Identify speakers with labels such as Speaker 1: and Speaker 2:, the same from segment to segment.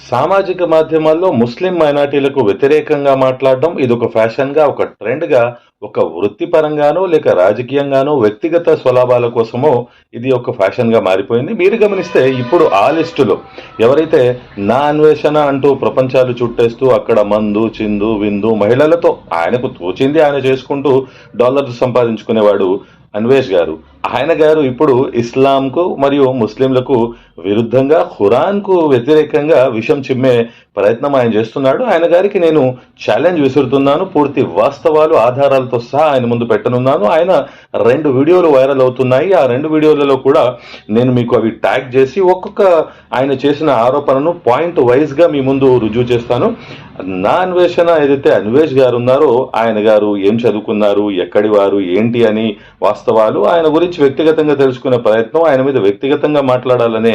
Speaker 1: సామాజిక మాధ్యమాల్లో ముస్లిం మైనార్టీలకు వ్యతిరేకంగా మాట్లాడడం ఇది ఒక ఫ్యాషన్గా, ఒక ట్రెండ్గా, ఒక వృత్తిపరంగానో లేక రాజకీయంగానో వ్యక్తిగత స్వలాభాల కోసమో ఇది ఒక ఫ్యాషన్గా మారిపోయింది. మీరు గమనిస్తే ఇప్పుడు ఆ లిస్టులో ఎవరైతే నా అన్వేషణ అంటూ ప్రపంచాలు చుట్టేస్తూ అక్కడ మందు చిందు విందు మహిళలతో ఆయనకు తోచింది ఆయన చేసుకుంటూ డాలర్లు సంపాదించుకునేవాడు అన్వేష్ గారు. ఆయన గారు ఇప్పుడు ఇస్లాంకు మరియు ముస్లింలకు విరుద్ధంగా ఖురాన్కు వ్యతిరేకంగా విషం చిమ్మే ప్రయత్నం ఆయన చేస్తున్నాడు. ఆయన గారికి నేను ఛాలెంజ్ విసురుతున్నాను. పూర్తి వాస్తవాలు ఆధారాలతో సహా ఆయన ముందు పెట్టనున్నాను. ఆయన 2 వీడియోలు వైరల్ అవుతున్నాయి. ఆ 2 వీడియోలలో కూడా నేను మీకు అవి ట్యాగ్ చేసి ఒక్కొక్క ఆయన చేసిన ఆరోపణను పాయింట్ వైజ్ గా మీ ముందు రుజువు చేస్తాను. నా అన్వేషణ ఏదైతే అన్వేష్ గారు ఉన్నారో ఆయన గారు ఏం చదువుకున్నారు, ఎక్కడి వారు, ఏంటి అని వాస్తవాలు ఆయన గురించి వ్యక్తిగతంగా తెలుసుకునే ప్రయత్నం, ఆయన మీద వ్యక్తిగతంగా మాట్లాడాలనే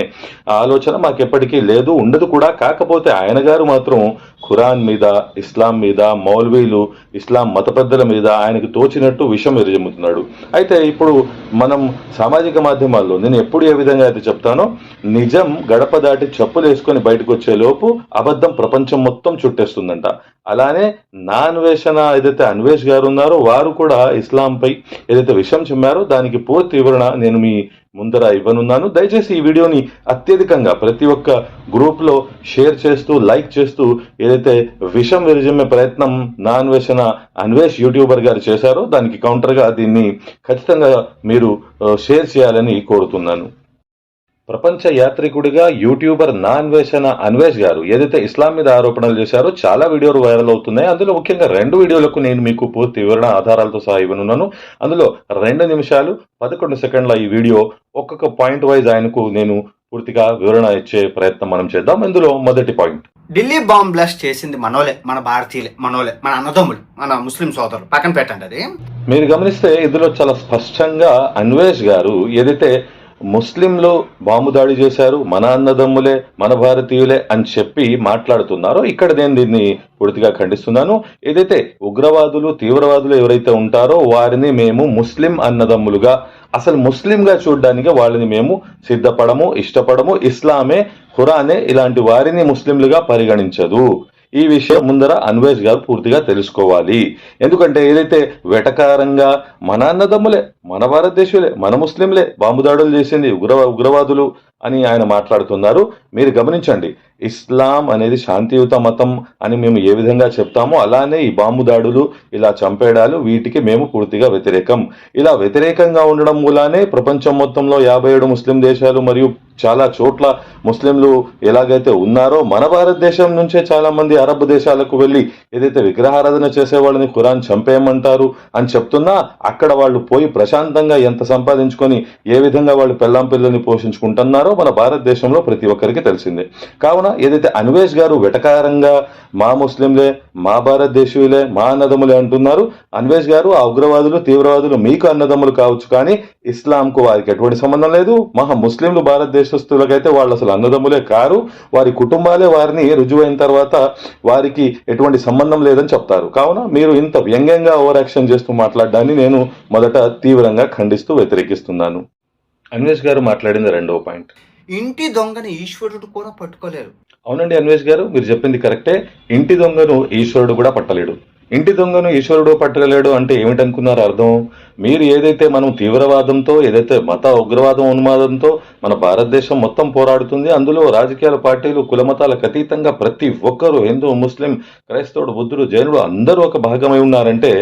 Speaker 1: ఆలోచన మాకు ఎప్పటికీ లేదు, ఉండదు కూడా. కాకపోతే ఆయన గారు మాత్రం ఖురాన్ మీద, ఇస్లాం మీద, మౌల్వీలు, ఇస్లాం మత పెద్దల మీద ఆయనకు తోచినట్టు విషం ఎరుజమ్ముతున్నాడు. అయితే ఇప్పుడు మనం సామాజిక మాధ్యమాల్లో నేను ఎప్పుడు ఏ విధంగా అయితే చెప్తానో, నిజం గడప దాటి చెప్పులు వేసుకొని బయటకు వచ్చే లోపు అబద్ధం ప్రపంచం మొత్తం చుట్టేస్తుందంట. అలానే నా అన్వేషణ ఏదైతే అన్వేష్ గారు ఉన్నారో వారు కూడా ఇస్లాంపై ఏదైతే విషం చిమ్మారో దానికి పూర్తి వివరణ నేను మీ ముందర ఇవ్వనున్నాను. దయచేసి ఈ వీడియోని అత్యధికంగా ప్రతి ఒక్క గ్రూప్ లో షేర్ చేస్తూ, లైక్ చేస్తూ ఏదైతే విషం విరజమ్మే ప్రయత్నం నా అన్వేషణ అన్వేష్ యూట్యూబర్ గారు చేశారో దానికి కౌంటర్ గా దీన్ని ఖచ్చితంగా మీరు షేర్ చేయాలని కోరుతున్నాను. ప్రపంచ యాత్రికుడిగా యూట్యూబర్ నా అన్వేషణ అన్వేష్ గారు ఏదైతే ఇస్లాం మీద ఆరోపణలు చేశారో చాలా వీడియోలు వైరల్ అవుతున్నాయి. అందులో ముఖ్యంగా 2 వీడియోలకు నేను మీకు పూర్తి వివరణ ఆధారాలతో సహా ఇవ్వనున్నాను. అందులో 2 నిమిషాలు 11 సెకండ్ల ఈ వీడియో ఒక్కొక్క పాయింట్ వైజ్ ఆయనకు నేను పూర్తిగా వివరణ ఇచ్చే ప్రయత్నం మనం చేద్దాం. ఇందులో మొదటి పాయింట్,
Speaker 2: ఢిల్లీ బాంబ్ బ్లాస్ట్ చేసింది మనోలే, మన భారతీయులే, మనోలే, మన అన్నదమ్ములు, మన ముస్లిం సోదరులు. పక్కన పెట్టండి. అది
Speaker 1: మీరు గమనిస్తే ఇందులో చాలా స్పష్టంగా అన్వేష్ గారు ఏదైతే ముస్లింలు బాంబు దాడి చేశారు, మన అన్నదమ్ములే, మన భారతీయులే అని చెప్పి మాట్లాడుతున్నారో ఇక్కడ నేను దీన్ని పూర్తిగా ఖండిస్తున్నాను. ఏదైతే ఉగ్రవాదులు, తీవ్రవాదులు ఎవరైతే ఉంటారో వారిని మేము ముస్లిం అన్నదమ్ములుగా, అసలు ముస్లింగా చూడడానికి వాళ్ళని మేము సిద్ధపడము, ఇష్టపడము. ఇస్లామే, ఖురానే ఇలాంటి వారిని ముస్లింలుగా పరిగణించదు. ఈ విషయం ముందర అన్వేష్ గారు పూర్తిగా తెలుసుకోవాలి. ఎందుకంటే ఏదైతే వెటకారంగా మన అన్నదమ్ములే, మన భారతదేశంలే, మన ముస్లింలే బాంబు దాడులు చేసింది ఉగ్రవాదులు అని ఆయన మాట్లాడుతున్నారు. మీరు గమనించండి, ఇస్లాం అనేది శాంతియుత మతం అని మేము ఏ విధంగా చెప్తామో అలానే ఈ బాంబు దాడులు, ఇలా చంపేయడాలు వీటికి మేము పూర్తిగా వ్యతిరేకం. ఇలా వ్యతిరేకంగా ఉండడం మూలానే ప్రపంచం మొత్తంలో 57 ముస్లిం దేశాలు మరియు చాలా చోట్ల ముస్లింలు ఎలాగైతే ఉన్నారో మన భారతదేశం నుంచే చాలా మంది అరబ్ దేశాలకు వెళ్ళి ఏదైతే విగ్రహారాధన చేసే వాళ్ళని ఖురాన్ చంపేయమంటారు అని చెప్తున్నా అక్కడ వాళ్ళు పోయి ప్రశాంతంగా ఎంత సంపాదించుకొని ఏ విధంగా వాళ్ళు పెళ్ళాం పిల్లల్ని పోషించుకుంటున్నారో మన భారతదేశంలో ప్రతి ఒక్కరికి తెలిసిందే. కావున ఏదైతే అన్వేష్ గారు వెటకారంగా మా ముస్లింలే, మా భారతదేశీయులే, మా అన్నదమ్ములే అంటున్నారు, అన్వేష్ గారు ఆ ఉగ్రవాదులు, తీవ్రవాదులు మీకు అన్నదమ్ములు కావచ్చు కానీ ఇస్లాంకు వారికి ఎటువంటి సంబంధం లేదు. మహా ముస్లింలు భారతదేశస్తులకైతే వాళ్ళు అసలు అన్నదమ్ములే కారు. వారి కుటుంబాలే వారిని రుజువైన తర్వాత వారికి ఎటువంటి సంబంధం లేదని చెప్తారు. కావున మీరు ఇంత వ్యంగ్యంగా ఓవర్ యాక్షన్ చేస్తూ మాట్లాడడాన్ని నేను మొదట తీవ్రంగా ఖండిస్తూ వ్యతిరేకిస్తున్నాను. అన్వేష్ గారు మాట్లాడింది 2వ పాయింట్,
Speaker 2: ఇంటి దొంగని ఈశ్వరుడు కూడా పట్టుకోలేరు.
Speaker 1: అవునండి అన్వేష్ గారు, మీరు చెప్పింది కరెక్టే. ఇంటి దొంగను ఈశ్వరుడు కూడా పట్టలేడు. ఇంటి దొంగను ఈశ్వరుడు పట్టలేడు అంటే ఏమిటనుకున్నారు అర్థం? మీరు ఏదైతే మనం తీవ్రవాదంతో, ఏదైతే మత ఉగ్రవాదం ఉన్మాదంతో మన భారతదేశం మొత్తం పోరాడుతుంది, అందులో రాజకీయాల పార్టీలు, కులమతాలకు అతీతంగా ప్రతి ఒక్కరూ, హిందూ, ముస్లిం, క్రైస్తవుడు, బుద్ధుడు, జైనుడు అందరూ ఒక భాగమై ఉన్నారంటే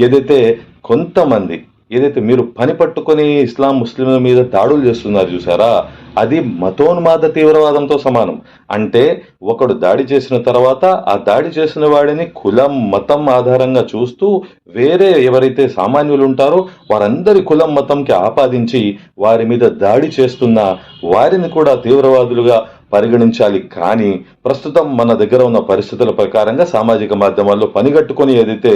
Speaker 1: ఏదైతే కొంతమంది ఏదైతే మీరు పని పట్టుకొని ఇస్లాం ముస్లింల మీద దాడులు చేస్తున్నారు చూసారా, అది మతోన్మాద తీవ్రవాదంతో సమానం. అంటే ఒకడు దాడి చేసిన తర్వాత ఆ దాడి చేసిన వాడిని కులం, మతం ఆధారంగా చూస్తూ వేరే ఎవరైతే సామాన్యులు ఉంటారో వారందరి కులం, మతంకి ఆపాదించి వారి మీద దాడి చేస్తున్న వారిని కూడా తీవ్రవాదులుగా పరిగణించాలి. కానీ ప్రస్తుతం మన దగ్గర ఉన్న పరిస్థితుల ప్రకారంగా సామాజిక మాధ్యమాల్లో పనిగట్టుకొని ఏదైతే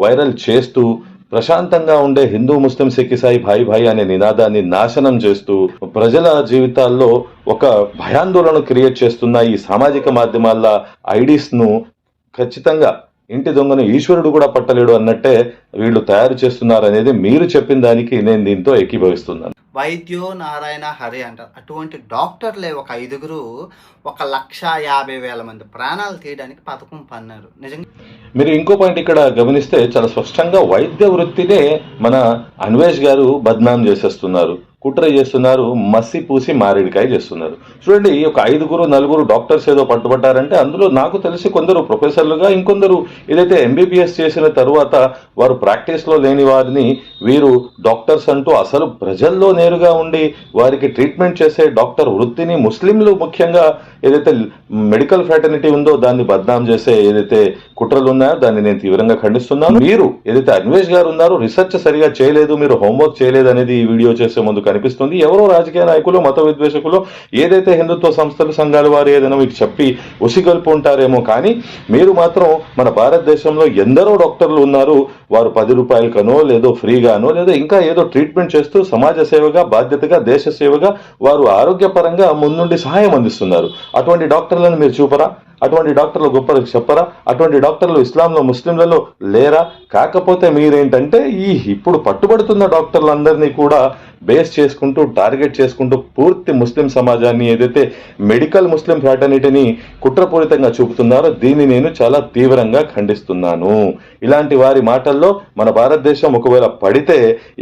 Speaker 1: వైరల్ చేస్తూ ప్రశాంతంగా ఉండే హిందూ, ముస్లిం, సిక్, ఇసాయి, భాయి భాయి అనే నినాదాన్ని నాశనం చేస్తూ ప్రజల జీవితాల్లో ఒక భయాందోళన క్రియేట్ చేస్తున్న ఈ సామాజిక మాధ్యమాల ఐడీస్ ను ఖచ్చితంగా ఇంటి దొంగను ఈశ్వరుడు కూడా పట్టలేడు అన్నట్టే వీళ్ళు తయారు చేస్తున్నారు అనేది మీరు చెప్పిన దానికి నేను దీంతో ఏకీభవిస్తున్నాను.
Speaker 2: వైద్యో నారాయణ హరి అంటారు. అటువంటి డాక్టర్లే ఒక 5గురు 1,50,000 మంది ప్రాణాలు తీయడానికి పథకం పన్నారు. నిజంగా
Speaker 1: మీరు ఇంకో పాయింట్ ఇక్కడ గమనిస్తే చాలా స్పష్టంగా వైద్య వృత్తినే మన అన్వేష్ గారు బద్నాం చేసేస్తున్నారు, కుట్ర చేస్తున్నారు, మసి పూసి మారేడికాయ చేస్తున్నారు. చూడండి, ఒక 5-4 డాక్టర్స్ ఏదో పట్టుబట్టారంటే అందులో నాకు తెలిసి కొందరు ప్రొఫెసర్లుగా, ఇంకొందరు ఏదైతే ఎంబీబీఎస్ చేసిన తరువాత వారు ప్రాక్టీస్లో లేని వారిని వీరు డాక్టర్స్ అంటూ అసలు ప్రజల్లో నేరుగా ఉండి వారికి ట్రీట్మెంట్ చేసే డాక్టర్ వృత్తిని ముస్లింలు ముఖ్యంగా ఏదైతే మెడికల్ ఫ్రాటర్నిటీ ఉందో దాన్ని బద్నాం చేసే ఏదైతే కుట్రలు ఉన్నాయో దాన్ని నేను తీవ్రంగా ఖండిస్తున్నాను. మీరు ఏదైతే అన్వేష్ గారు ఉన్నారో రీసెర్చ్ సరిగా చేయలేదు, మీరు హోంవర్క్ చేయలేదు అనేది ఈ వీడియో చేసే ముందు కనిపిస్తుంది. ఎవరో రాజకీయ నాయకులు, మత విద్వేషకులు, ఏదైతే హిందుత్వ సంస్థలు, సంఘాలు వారు ఏదైనా మీకు చెప్పి ఉసిగొల్పు ఉంటారేమో, కానీ మీరు మాత్రం మన భారతదేశంలో ఎందరో డాక్టర్లు ఉన్నారు, వారు 10 రూపాయలకనో లేదో ఫ్రీగానో లేదో ఇంకా ఏదో ట్రీట్మెంట్ చేస్తూ సమాజ సేవగా, బాధ్యతగా, దేశ సేవగా వారు ఆరోగ్యపరంగా ముందుండి సహాయం అందిస్తున్నారు. అటువంటి డాక్టర్లను మీరు చూపరా? అటువంటి డాక్టర్లు గొప్పలకు చెప్పరా? అటువంటి డాక్టర్లు ఇస్లాంలో, ముస్లింలలో లేరా? కాకపోతే మీరేంటంటే ఈ ఇప్పుడు పట్టుబడుతున్న డాక్టర్లందరినీ కూడా బేస్ చేసుకుంటూ, టార్గెట్ చేసుకుంటూ పూర్తి ముస్లిం సమాజాన్ని, ఏదైతే మెడికల్ ముస్లిం ఫ్రాటర్నిటీని కుట్రపూరితంగా చూపుతున్నారో దీన్ని నేను చాలా తీవ్రంగా ఖండిస్తున్నాను. ఇలాంటి వారి మాటల్లో మన భారతదేశం ఒకవేళ పడితే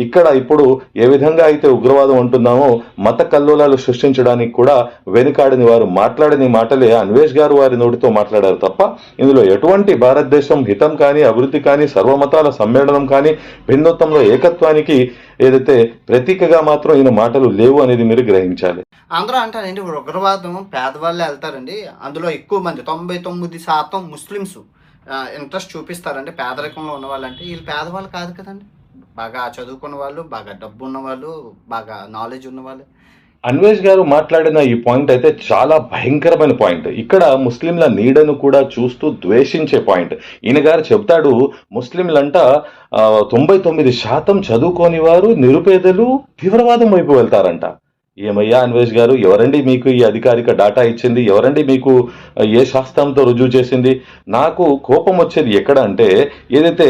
Speaker 1: ఇక్కడ ఇప్పుడు ఏ విధంగా అయితే ఉగ్రవాదం అంటున్నామో మత కల్లోలాలు సృష్టించడానికి కూడా వెనుకాడని వారు మాట్లాడని మాటలే అన్వేష్ గారు వారి నోటితో మాట్లాడారు తప్ప ఇందులో ఎటువంటి భారతదేశం హితం కానీ, అభివృద్ధి కానీ, సర్వమతాల సమ్మేళనం కానీ, భిన్నత్వంలో ఏకత్వానికి ఏదైతే ప్రతీకగా మాత్రం ఈయన మాటలు లేవు అనేది మీరు గ్రహించాలి.
Speaker 2: అందరూ అంటారండి ఉగ్రవాదం పేదవాళ్ళే వెళ్తారండి, అందులో ఎక్కువ మంది 99% ముస్లిమ్స్ ఇంట్రెస్ట్ చూపిస్తారండి పేదరికంలో ఉన్న వాళ్ళంటే. వీళ్ళు పేదవాళ్ళు కాదు కదండి, బాగా చదువుకున్న వాళ్ళు, బాగా డబ్బు ఉన్న వాళ్ళు, బాగా నాలెడ్జ్ ఉన్న వాళ్ళు.
Speaker 1: అన్వేష్ గారు మాట్లాడిన ఈ పాయింట్ అయితే చాలా భయంకరమైన పాయింట్. ఇక్కడ ముస్లింల నీడను కూడా చూస్తూ ద్వేషించే పాయింట్. ఈయన గారు చెప్తాడు ముస్లింలంట 99% చదువుకోని వారు, నిరుపేదలు తీవ్రవాదం వైపు వెళ్తారంట. ఏమయ్యా అన్వేష్ గారు, ఎవరండి మీకు ఈ అధికారిక డాటా ఇచ్చింది? ఎవరండి మీకు ఏ శాస్త్రంతో రుజువు చేసింది? నాకు కోపం వచ్చేది ఎక్కడ అంటే, ఏదైతే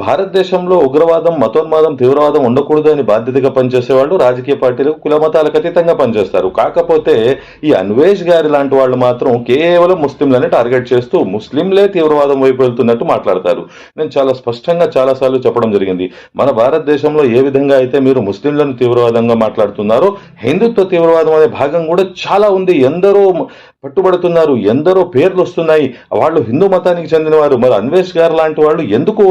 Speaker 1: భారతదేశంలో ఉగ్రవాదం, మతోన్మాదం, తీవ్రవాదం ఉండకూడదు అని బాధ్యతగా పనిచేసేవాళ్ళు రాజకీయ పార్టీలు, కుల మతాలకు అతీతంగా పనిచేస్తారు. కాకపోతే ఈ అన్వేష్ గారి లాంటి వాళ్ళు మాత్రం కేవలం ముస్లింలని టార్గెట్ చేస్తూ ముస్లింలే తీవ్రవాదం వైపు వెళ్తున్నట్టు మాట్లాడతారు. నేను చాలా స్పష్టంగా చాలాసార్లు చెప్పడం జరిగింది, మన భారతదేశంలో ఏ విధంగా అయితే మీరు ముస్లింలను తీవ్రవాదంగా మాట్లాడుతున్నారో హిందుత్వ తీవ్రవాదం అనే భాగం కూడా చాలా ఉంది. ఎందరో పట్టుబడుతున్నారు, ఎందరో పేర్లు వస్తున్నాయి, వాళ్ళు హిందూ మతానికి చెందినవారు. మరి అన్వేష్ గారు లాంటి వాళ్ళు ఎందుకు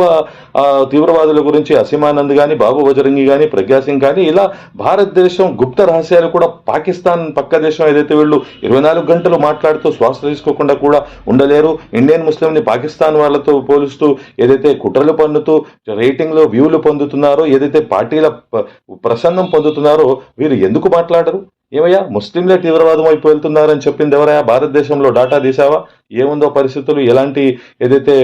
Speaker 1: తీవ్రవాదుల గురించి అసీమానంద్ కానీ, బాబు బజరంగి కానీ, ప్రజ్ఞా సింగ్ కానీ ఇలా భారతదేశం గుప్త రహస్యాలు కూడా పాకిస్తాన్ పక్క దేశం ఏదైతే వీళ్ళు 24 గంటలు మాట్లాడుతూ శ్వాస తీసుకోకుండా కూడా ఉండలేరు, ఇండియన్ ముస్లింని పాకిస్తాన్ వాళ్ళతో పోలుస్తూ ఏదైతే కుట్రలు పన్నుతూ రేటింగ్లో వ్యూలు పొందుతున్నారో, ఏదైతే పార్టీల ప్రసన్నం పొందుతున్నారో వీరు ఎందుకు మాట్లాడరు? ఏమయ్యా ముస్లింలే తీవ్రవాదం వైపు వెళ్తున్నారని చెప్పింది ఎవరయ్యా? భారతదేశంలో డాటా తీసావా? ఏముందో పరిస్థితులు, ఎలాంటి ఏదైతే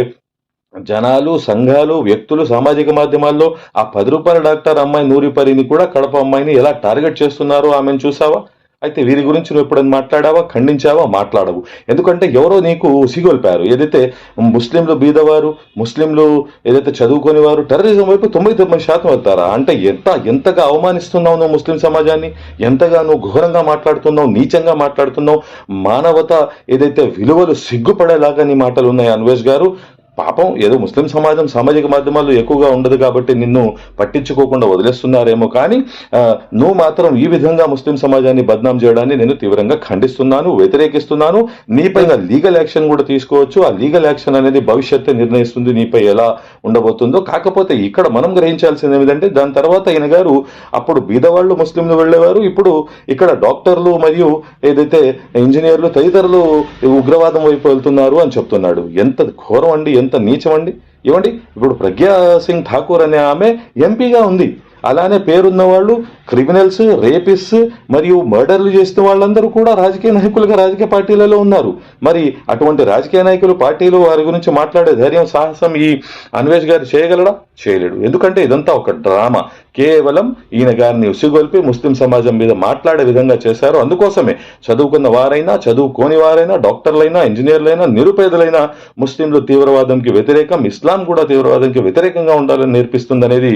Speaker 1: జనాలు, సంఘాలు, వ్యక్తులు సామాజిక మాధ్యమాల్లో ఆ 10 రూపాయల డాక్టర్ అమ్మాయి నూరిపరిని కూడా, కడప అమ్మాయిని ఎలా టార్గెట్ చేస్తున్నారో ఆమెను చూసావా? అయితే వీరి గురించి నువ్వు ఎప్పుడైనా మాట్లాడావా? ఖండించావా? మాట్లాడవు. ఎందుకంటే ఎవరో నీకు సిగొల్పారు. ఏదైతే ముస్లింలు బీదవారు, ముస్లింలు ఏదైతే చదువుకునే వారు టెర్రరిజం వైపు 99% వెళ్తారా? అంటే ఎంతగా అవమానిస్తున్నావు నువ్వు ముస్లిం సమాజాన్ని, ఎంతగా నువ్వు ఘోరంగా మాట్లాడుతున్నావు, నీచంగా మాట్లాడుతున్నావు. మానవత ఏదైతే విలువలు సిగ్గుపడేలాగా నీ మాటలు ఉన్నాయి అన్వేష్ గారు. పాపం ఏదో ముస్లిం సమాజం సామాజిక మాధ్యమాల్లో ఎక్కువగా ఉండదు కాబట్టి నిన్ను పట్టించుకోకుండా వదిలేస్తున్నారేమో, కానీ నువ్వు మాత్రం ఈ విధంగా ముస్లిం సమాజాన్ని బద్నాం చేయడాన్ని నేను తీవ్రంగా ఖండిస్తున్నాను, వ్యతిరేకిస్తున్నాను. నీపై లీగల్ యాక్షన్ కూడా తీసుకోవచ్చు. ఆ లీగల్ యాక్షన్ అనేది భవిష్యత్తు నిర్ణయిస్తుంది నీపై ఎలా ఉండబోతుందో. కాకపోతే ఇక్కడ మనం గ్రహించాల్సింది ఏమిటంటే, దాని తర్వాత ఈయన గారు అప్పుడు బీదవాళ్ళు ముస్లింలు వెళ్ళేవారు, ఇప్పుడు ఇక్కడ డాక్టర్లు మరియు ఏదైతే ఇంజనీర్లు తదితరులు ఉగ్రవాదం వైపు వెళ్తున్నారు అని చెప్తున్నాడు. ఎంత ఘోరం అండి, ఎంత నీచం అండి. ఏమండి, ఇప్పుడు ప్రజ్ఞా సింగ్ ఠాకూర్ అనే ఆమె ఎంపీగా ఉంది. అలానే పేరున్న వాళ్ళు క్రిమినల్స్, రేపిస్ట్ మరియు మర్డర్లు చేసిన వాళ్ళందరూ కూడా రాజకీయ నాయకులుగా రాజకీయ పార్టీలలో ఉన్నారు. మరి అటువంటి రాజకీయ నాయకులు, పార్టీలు వారి గురించి మాట్లాడే ధైర్యం, సాహసం ఈ అన్వేష్ గారు చేయగలడా? చేయలేడు. ఎందుకంటే ఇదంతా ఒక డ్రామా. కేవలం ఈయన గారిని ఉసిగొల్పి ముస్లిం సమాజం మీద మాట్లాడే విధంగా చేశారు. అందుకోసమే చదువుకున్న వారైనా, చదువుకోని వారైనా, డాక్టర్లైనా, ఇంజనీర్లైనా, నిరుపేదలైనా ముస్లింలు తీవ్రవాదంకి వ్యతిరేకం, ఇస్లాం కూడా తీవ్రవాదంకి వ్యతిరేకంగా ఉండాలని నేర్పిస్తుందనేది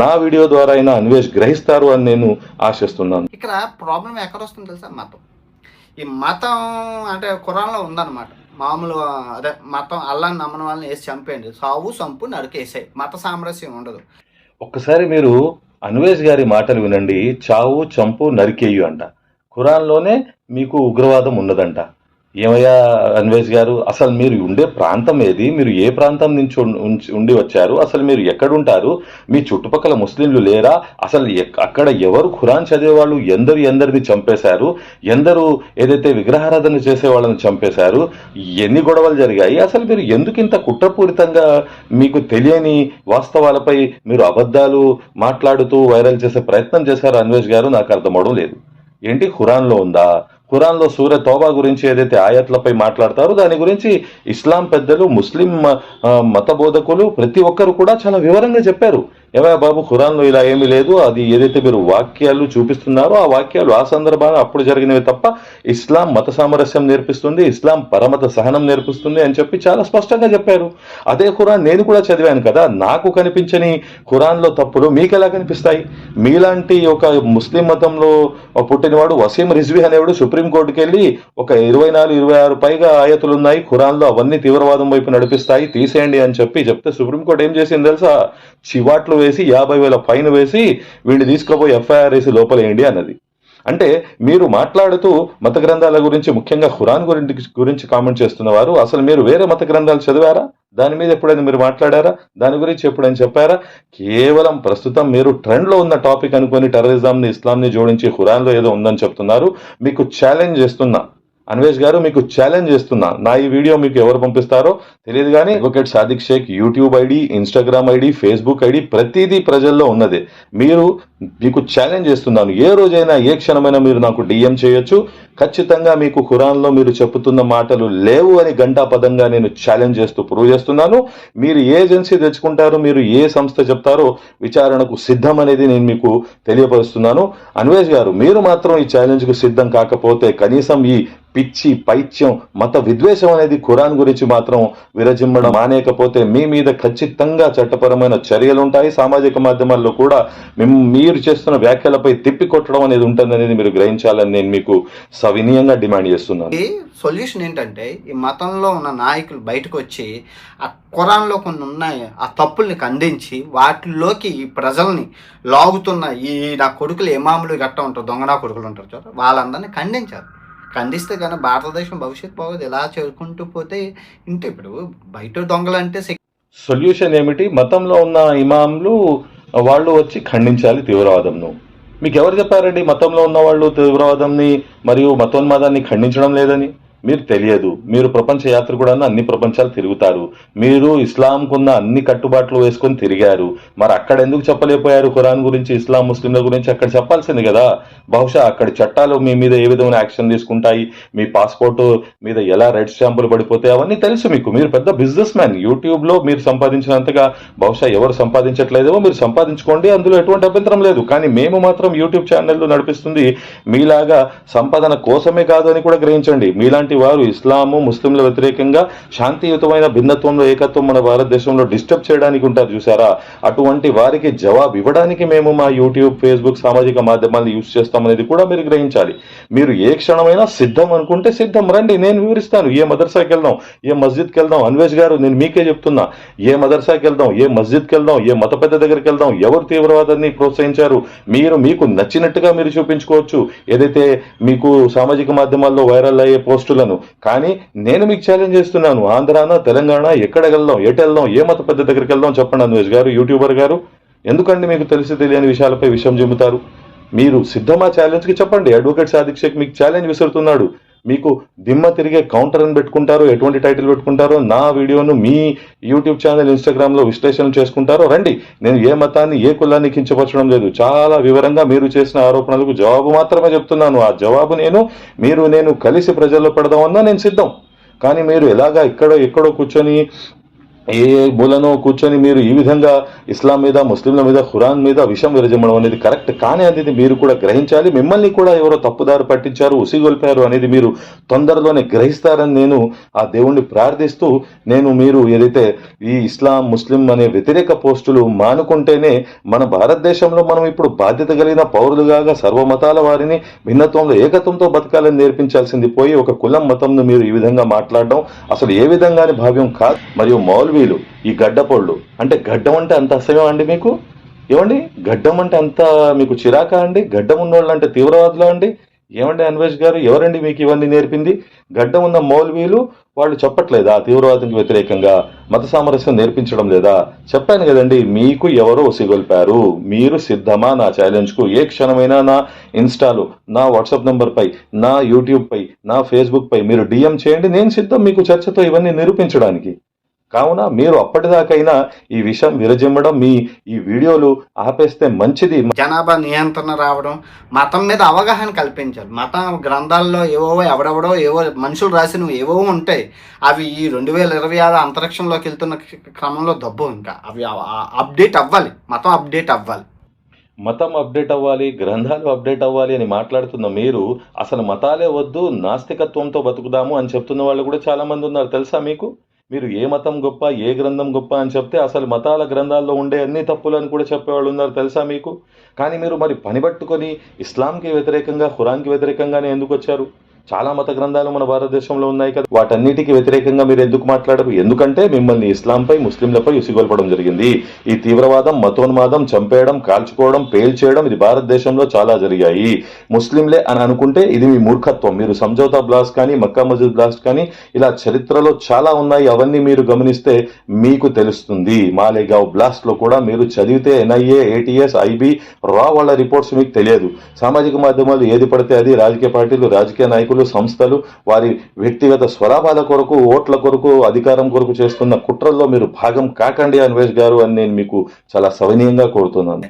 Speaker 1: నా వీడియో ద్వారా అయినా అన్వేష్ గ్రహిస్తారు అని నేను ఆశిస్తున్నాను.
Speaker 2: ఇక్కడ ప్రాబ్లం ఎక్కడ వస్తుంది తెలుసా? మతం. ఈ మతం అంటే ఖురాన్లో ఉందన్నమాట. మామూలు అదే మతం అల్లాని నమ్మని వాళ్ళని వేసి చంపేయండి, సావు సంపు నరికేసాయి, మత సామరస్యం ఉండదు.
Speaker 1: ఒక్కసారి మీరు అన్వేష్ గారి మాటలు వినండి. చావు, చంపు, నరికేయు అంట. ఖురాన్లోనే మీకు ఉగ్రవాదం ఉన్నదంట. ఏమయ్యా అన్వేష్ గారు, అసలు మీరు ఉండే ప్రాంతం ఏది? మీరు ఏ ప్రాంతం నుంచి ఉండి వచ్చారు? అసలు మీరు ఎక్కడుంటారు? మీ చుట్టుపక్కల ముస్లింలు లేరా? అసలు అక్కడ ఎవరు ఖురాన్ చదివేవాళ్ళు? ఎందరిని చంపేశారు? ఎందరు ఏదైతే విగ్రహారాధన చేసే వాళ్ళని చంపేశారు? ఎన్ని గొడవలు జరిగాయి? అసలు మీరు ఎందుకు ఇంత కుట్రపూరితంగా మీకు తెలియని వాస్తవాలపై మీరు అబద్ధాలు మాట్లాడుతూ వైరల్ చేసే ప్రయత్నం చేశారు అన్వేష్ గారు? నాకు అర్థమవడం లేదు. ఏంటి ఖురాన్లో ఉందా? ఖురాన్లో సూర తౌబా గురించి ఏదైతే ఆయత్లపై మాట్లాడతారో దాని గురించి ఇస్లాం పెద్దలు, ముస్లిం మత బోధకులు ప్రతి ఒక్కరు కూడా చాలా వివరంగా చెప్పారు. ఏమయ్య బాబు, ఖురాన్లో ఇలా ఏమీ లేదు. అది ఏదైతే మీరు వాక్యాలు చూపిస్తున్నారో ఆ వాక్యాలు ఆ సందర్భాన అప్పుడు జరిగినవి తప్ప ఇస్లాం మత సామరస్యం నేర్పిస్తుంది, ఇస్లాం పరమత సహనం నేర్పిస్తుంది అని చెప్పి చాలా స్పష్టంగా చెప్పారు. అదే ఖురాన్ నేను కూడా చదివాను కదా. నాకు కనిపించని ఖురాన్లో తప్పులు మీకు ఎలా కనిపిస్తాయి? మీలాంటి ఒక ముస్లిం మతంలో పుట్టినవాడు వసీం రిజ్వీ అనేవాడు సుప్రీంకోర్టుకి వెళ్ళి ఒక 24-26 పైగా ఆయతులు ఉన్నాయి ఖురాన్లో, అవన్నీ తీవ్రవాదం వైపు నడిపిస్తాయి, తీసేయండి అని చెప్తే సుప్రీంకోర్టు ఏం చేసింది తెలుసా? చివాట్లు వేసి 50,000 ఫైన్ వేసి వీడిని తీసుకుపోయి ఎఫ్ఐఆర్ వేసి లోపలేయండి అన్నది. అంటే మీరు మాట్లాడుతూ మత గ్రంథాల గురించి, ముఖ్యంగా ఖురాన్ గురించి కామెంట్ చేస్తున్న వారు, అసలు మీరు వేరే మత గ్రంథాలు చదివారా? దాని మీద ఎప్పుడైనా మీరు మాట్లాడారా? దాని గురించి ఎప్పుడైనా చెప్పారా? కేవలం ప్రస్తుతం మీరు ట్రెండ్లో ఉన్న టాపిక్ అనుకొని టెర్రరిజంని, ఇస్లాంని జోడించి ఖురాన్లో ఏదో ఉందని చెప్తున్నారు. మీకు ఛాలెంజ్ చేస్తున్నా అన్వేష్ గారు, మీకు ఛాలెంజ్ చేస్తున్నా. నా ఈ వీడియో మీకు ఎవరు పంపిస్తారో తెలియదు కానీ advocate Sadiq Sheikh YouTube ID, Instagram ID, Facebook ID ప్రతిదీ ప్రజల్లో ఉన్నది. మీకు ఛాలెంజ్ చేస్తున్నాను. ఏ రోజైనా, ఏ క్షణమైనా మీరు నాకు డిఎం చేయొచ్చు. ఖచ్చితంగా మీకు ఖురాన్లో మీరు చెప్పుతున్న మాటలు లేవు అని ఘంటాపదంగా నేను ఛాలెంజ్ చేస్తూ ప్రూవ్ చేస్తున్నాను. మీరు ఏ ఏజెన్సీ తెచ్చుకుంటారో, మీరు ఏ సంస్థ చెప్తారో విచారణకు సిద్ధం అనేది నేను మీకు తెలియపరుస్తున్నాను. అన్వేష్ గారు, మీరు మాత్రం ఈ ఛాలెంజ్కు సిద్ధం కాకపోతే, కనీసం ఈ పిచ్చి, పైత్యం, మత విద్వేషం అనేది ఖురాన్ గురించి మాత్రం విరజిమ్మడం మానేకపోతే మీ మీద ఖచ్చితంగా చట్టపరమైన చర్యలుంటాయి. సామాజిక మాధ్యమాల్లో కూడా మీరు చేస్తున్న వ్యాఖ్యలపై తిప్పికొట్టడం అనేది ఉంటుందనేది మీరు గ్రహించాలని నేను మీకు సవినీయంగా డిమాండ్ చేస్తున్నాను.
Speaker 2: ఈ సొల్యూషన్ ఏంటంటే, ఈ మతంలో ఉన్న నాయకులు బయటకు వచ్చి ఆ ఖురాన్లో కొన్ని ఉన్నాయి ఆ తప్పుల్ని ఖండించి వాటిల్లోకి ఈ ప్రజల్ని లాగుతున్న ఈ నా కొడుకులు ఇమాములు గట్ట ఉంటారు, దొంగ నా కొడుకులు ఉంటారు చూడ, వాళ్ళందరినీ ఖండించారు. ఖండిస్తే కానీ భారతదేశం భవిష్యత్తు బాగోదు. ఇలా చేసుకుంటూ పోతే ఇంటే ఇప్పుడు బయట దొంగలంటే
Speaker 1: సొల్యూషన్ ఏమిటి? మతంలో ఉన్న ఇమాంలు వాళ్ళు వచ్చి ఖండించాలి తీవ్రవాదంను. మీకు ఎవరు చెప్పారండి మతంలో ఉన్న వాళ్ళు తీవ్రవాదంని మరియు మతోన్మాదాన్ని ఖండించడం లేదని? మీరు తెలియదు. మీరు ప్రపంచ యాత్ర కూడా అన్ని ప్రపంచాలు తిరుగుతారు. మీరు ఇస్లాంకున్న అన్ని కట్టుబాట్లు వేసుకొని తిరిగారు. మరి అక్కడ ఎందుకు చెప్పలేకపోయారు ఖురాన్ గురించి, ఇస్లాం ముస్లింల గురించి? అక్కడ చెప్పాల్సింది కదా. బహుశా అక్కడి చట్టాలు మీ మీద ఏ విధమైన యాక్షన్ తీసుకుంటాయి, మీ పాస్పోర్ట్ మీద ఎలా రెడ్ స్టాంపులు పడిపోతాయి, అవన్నీ తెలుసు మీకు. మీరు పెద్ద బిజినెస్ మ్యాన్. యూట్యూబ్లో మీరు సంపాదించినంతగా బహుశా ఎవరు సంపాదించట్లేదేమో, మీరు సంపాదించుకోండి, అందులో ఎటువంటి అభ్యంతరం లేదు. కానీ మేము మాత్రం యూట్యూబ్ ఛానల్లో నడిపిస్తుంది మీలాగా సంపాదన కోసమే కాదు అని కూడా గ్రహించండి. మీలాంటి వారు ఇస్లాము, ముస్లింల వ్యతిరేకంగా శాంతియుతమైన భిన్నత్వంలో ఏకత్వం మన భారతదేశంలో డిస్టర్బ్ చేయడానికి ఉంటారు చూసారా? అటువంటి వారికి జవాబు ఇవ్వడానికి మేము మా యూట్యూబ్, ఫేస్బుక్, సామాజిక మాధ్యమాలను యూజ్ చేస్తామనేది కూడా మీరు గ్రహించాలి. మీరు ఏ క్షణమైనా సిద్ధం అనుకుంటే సిద్ధం, రండి, నేను వివరిస్తాను. ఏ మదర్సాకి వెళ్దాం, ఏ మస్జిద్కి వెళ్దాం? అన్వేష్ గారు, నేను మీకే చెప్తున్నా, ఏ మదర్సాకి వెళ్దాం, ఏ మస్జిద్కి వెళ్దాం, ఏ మత పెద్ద దగ్గరికి వెళ్దాం, ఎవరు తీవ్రవాదాన్ని ప్రోత్సహించారు మీకు నచ్చినట్టుగా మీరు చూపించుకోవచ్చు, ఏదైతే మీకు సామాజిక మాధ్యమాల్లో వైరల్ అయ్యే పోస్టులను. కానీ నేను మీకు ఛాలెంజ్ చేస్తున్నాను. ఆంధ్రానా, తెలంగాణ, ఎక్కడికి వెళ్దాం, ఎటు వెళ్దాం, ఏ మత పెద్ద దగ్గరికి వెళ్దాం చెప్పండి అన్వేష్ గారు, యూట్యూబర్ గారు. ఎందుకండి మీకు తెలియని విషయాలపై విషయం చెబుతారు? మీరు సిద్ధమా ఛాలెంజ్కి? చెప్పండి. అడ్వకేట్ సాదిక్ షేక్ మీకు ఛాలెంజ్ విసురుతున్నాడు. మీకు దిమ్మ తిరిగే కౌంటర్ అని పెట్టుకుంటారో, ఎటువంటి టైటిల్ పెట్టుకుంటారో, నా వీడియోను మీ యూట్యూబ్ ఛానల్, ఇన్స్టాగ్రామ్లో విశ్లేషణ చేసుకుంటారో రండి. నేను ఏ మతాన్ని, ఏ కులాన్ని కించపరచడం లేదు. చాలా వివరంగా మీరు చేసిన ఆరోపణలకు జవాబు మాత్రమే చెప్తున్నాను. ఆ జవాబు నేను కలిసి ప్రజల్లో పెడదామన్నా నేను సిద్ధం. కానీ మీరు ఎలాగా ఎక్కడో కూర్చొని ఏ మూలనో కూర్చొని మీరు ఈ విధంగా ఇస్లాం మీద, ముస్లింల మీద, ఖురాన్ మీద విషం విరజిమ్మడం అనేది కరెక్ట్ కానీ అనేది మీరు కూడా గ్రహించాలి. మిమ్మల్ని కూడా ఎవరో తప్పుదారి పట్టించారు, ఉసిగొల్పారు అనేది మీరు తొందరలోనే గ్రహిస్తారని నేను ఆ దేవుణ్ణి ప్రార్థిస్తూ, మీరు ఏదైతే ఈ ఇస్లాం, ముస్లిం అనే వ్యతిరేక పోస్టులు మానుకుంటేనే మన భారతదేశంలో మనం ఇప్పుడు బాధ్యత కలిగిన పౌరులుగా సర్వమతాల వారిని భిన్నత్వంలో ఏకత్వంతో బతకాలని నేర్పించాల్సింది పోయి ఒక కులం మతంను మీరు ఈ విధంగా మాట్లాడడం అసలు ఏ విధంగానే భావ్యం కాదు. మరియు మౌల్వీలు, ఈ గడ్డపోళ్ళు అంటే గడ్డం అంటే అంత అసహ్యం అండి మీకు? ఏమండి గడ్డం అంటే అంత మీకు చిరాకా అండి? గడ్డం ఉన్నోళ్ళు అంటే తీవ్రవాదులా అండి? ఏమండి అన్వేష్ గారు, ఎవరండి మీకు ఇవన్నీ నేర్పింది? గడ్డం ఉన్న మౌల్వీలు వాళ్ళు చెప్పట్లేదా తీవ్రవాదానికి వ్యతిరేకంగా మత సామరస్యం నేర్పించడం లేదా? చెప్పాను కదండి, మీకు ఎవరో ఉసిగొల్పారు. మీరు సిద్ధమా నా ఛాలెంజ్కు? ఏ క్షణమైనా నా ఇన్స్టాలో, నా వాట్సాప్ నెంబర్ పై, నా యూట్యూబ్ పై, నా ఫేస్బుక్ పై మీరు డిఎం చేయండి. నేను సిద్ధం మీకు చర్చతో ఇవన్నీ నిరూపించడానికి. కావున మీరు అప్పటిదాకైనా ఈ విషయం విరజిమ్మడం, ఈ వీడియోలు ఆపేస్తే మంచిది.
Speaker 2: జనాభా నియంత్రణ రావడం, మతం మీద అవగాహన కల్పించాలి. మత గ్రంథాల్లో ఎవడెవడో మనుషులు రాసినవి ఏవో ఉంటాయి. అవి ఈ 2026 అంతరిక్షంలోకి వెళ్తున్న క్రమంలో దబ్బు. ఇంకా అవి అప్డేట్ అవ్వాలి, మతం అప్డేట్ అవ్వాలి.
Speaker 1: మతం అప్డేట్ అవ్వాలి, గ్రంథాలు అప్డేట్ అవ్వాలి అని మాట్లాడుతున్న మీరు అసలు మతాలే వద్దు, నాస్తికత్వంతో బతుకుదాము అని చెప్తున్న వాళ్ళు కూడా చాలా మంది ఉన్నారు. తెలుసా మీకు? మీరు ఏ మతం గొప్ప, ఏ గ్రంథం గొప్ప అని చెప్తే అసలు మతాల గ్రంథాల్లో ఉండే అన్ని తప్పులు అని కూడా చెప్పేవాళ్ళు ఉన్నారు. తెలుసా మీకు? కానీ మీరు మరి పనిపట్టుకొని ఇస్లాంకి వ్యతిరేకంగా, ఖురాన్కి వ్యతిరేకంగానే ఎందుకు వచ్చారు? చాలా మత గ్రంథాలు మన భారతదేశంలో ఉన్నాయి కదా, వాటన్నిటికీ వ్యతిరేకంగా మీరు ఎందుకు మాట్లాడరు? ఎందుకంటే మిమ్మల్ని ఇస్లాంపై, ముస్లింలపై ఉసిగొల్పడం జరిగింది. ఈ తీవ్రవాదం, మతోన్మాదం, చంపేయడం, కాల్చుకోవడం, పేల్చేయడం ఇది భారతదేశంలో చాలా జరిగాయి. ముస్లింలే అని అనుకుంటే ఇది మీ మూర్ఖత్వం. మీరు సంజౌతా బ్లాస్ట్ కానీ, మక్కా మస్జిద్ బ్లాస్ట్ కానీ ఇలా చరిత్రలో చాలా ఉన్నాయి. అవన్నీ మీరు గమనిస్తే మీకు తెలుస్తుంది. మాలేగావ్ బ్లాస్ట్ లో కూడా మీరు చదివితే ఎన్ఐఏ, ఏటీఎస్, ఐబీ, రా వాళ్ళ రిపోర్ట్స్ మీకు తెలియదు. సామాజిక మాధ్యమాలు ఏది పడితే అది, రాజకీయ పార్టీలు, రాజకీయ నాయకులు, సంస్థలు వారి వ్యక్తిగత స్వలాభాల కొరకు, ఓట్ల కొరకు, అధికారం కొరకు చేస్తున్న కుట్రల్లో మీరు భాగం కాకండి అన్వేష్ గారు అని నేను మీకు చాలా సవినీయంగా కోరుతున్నాను.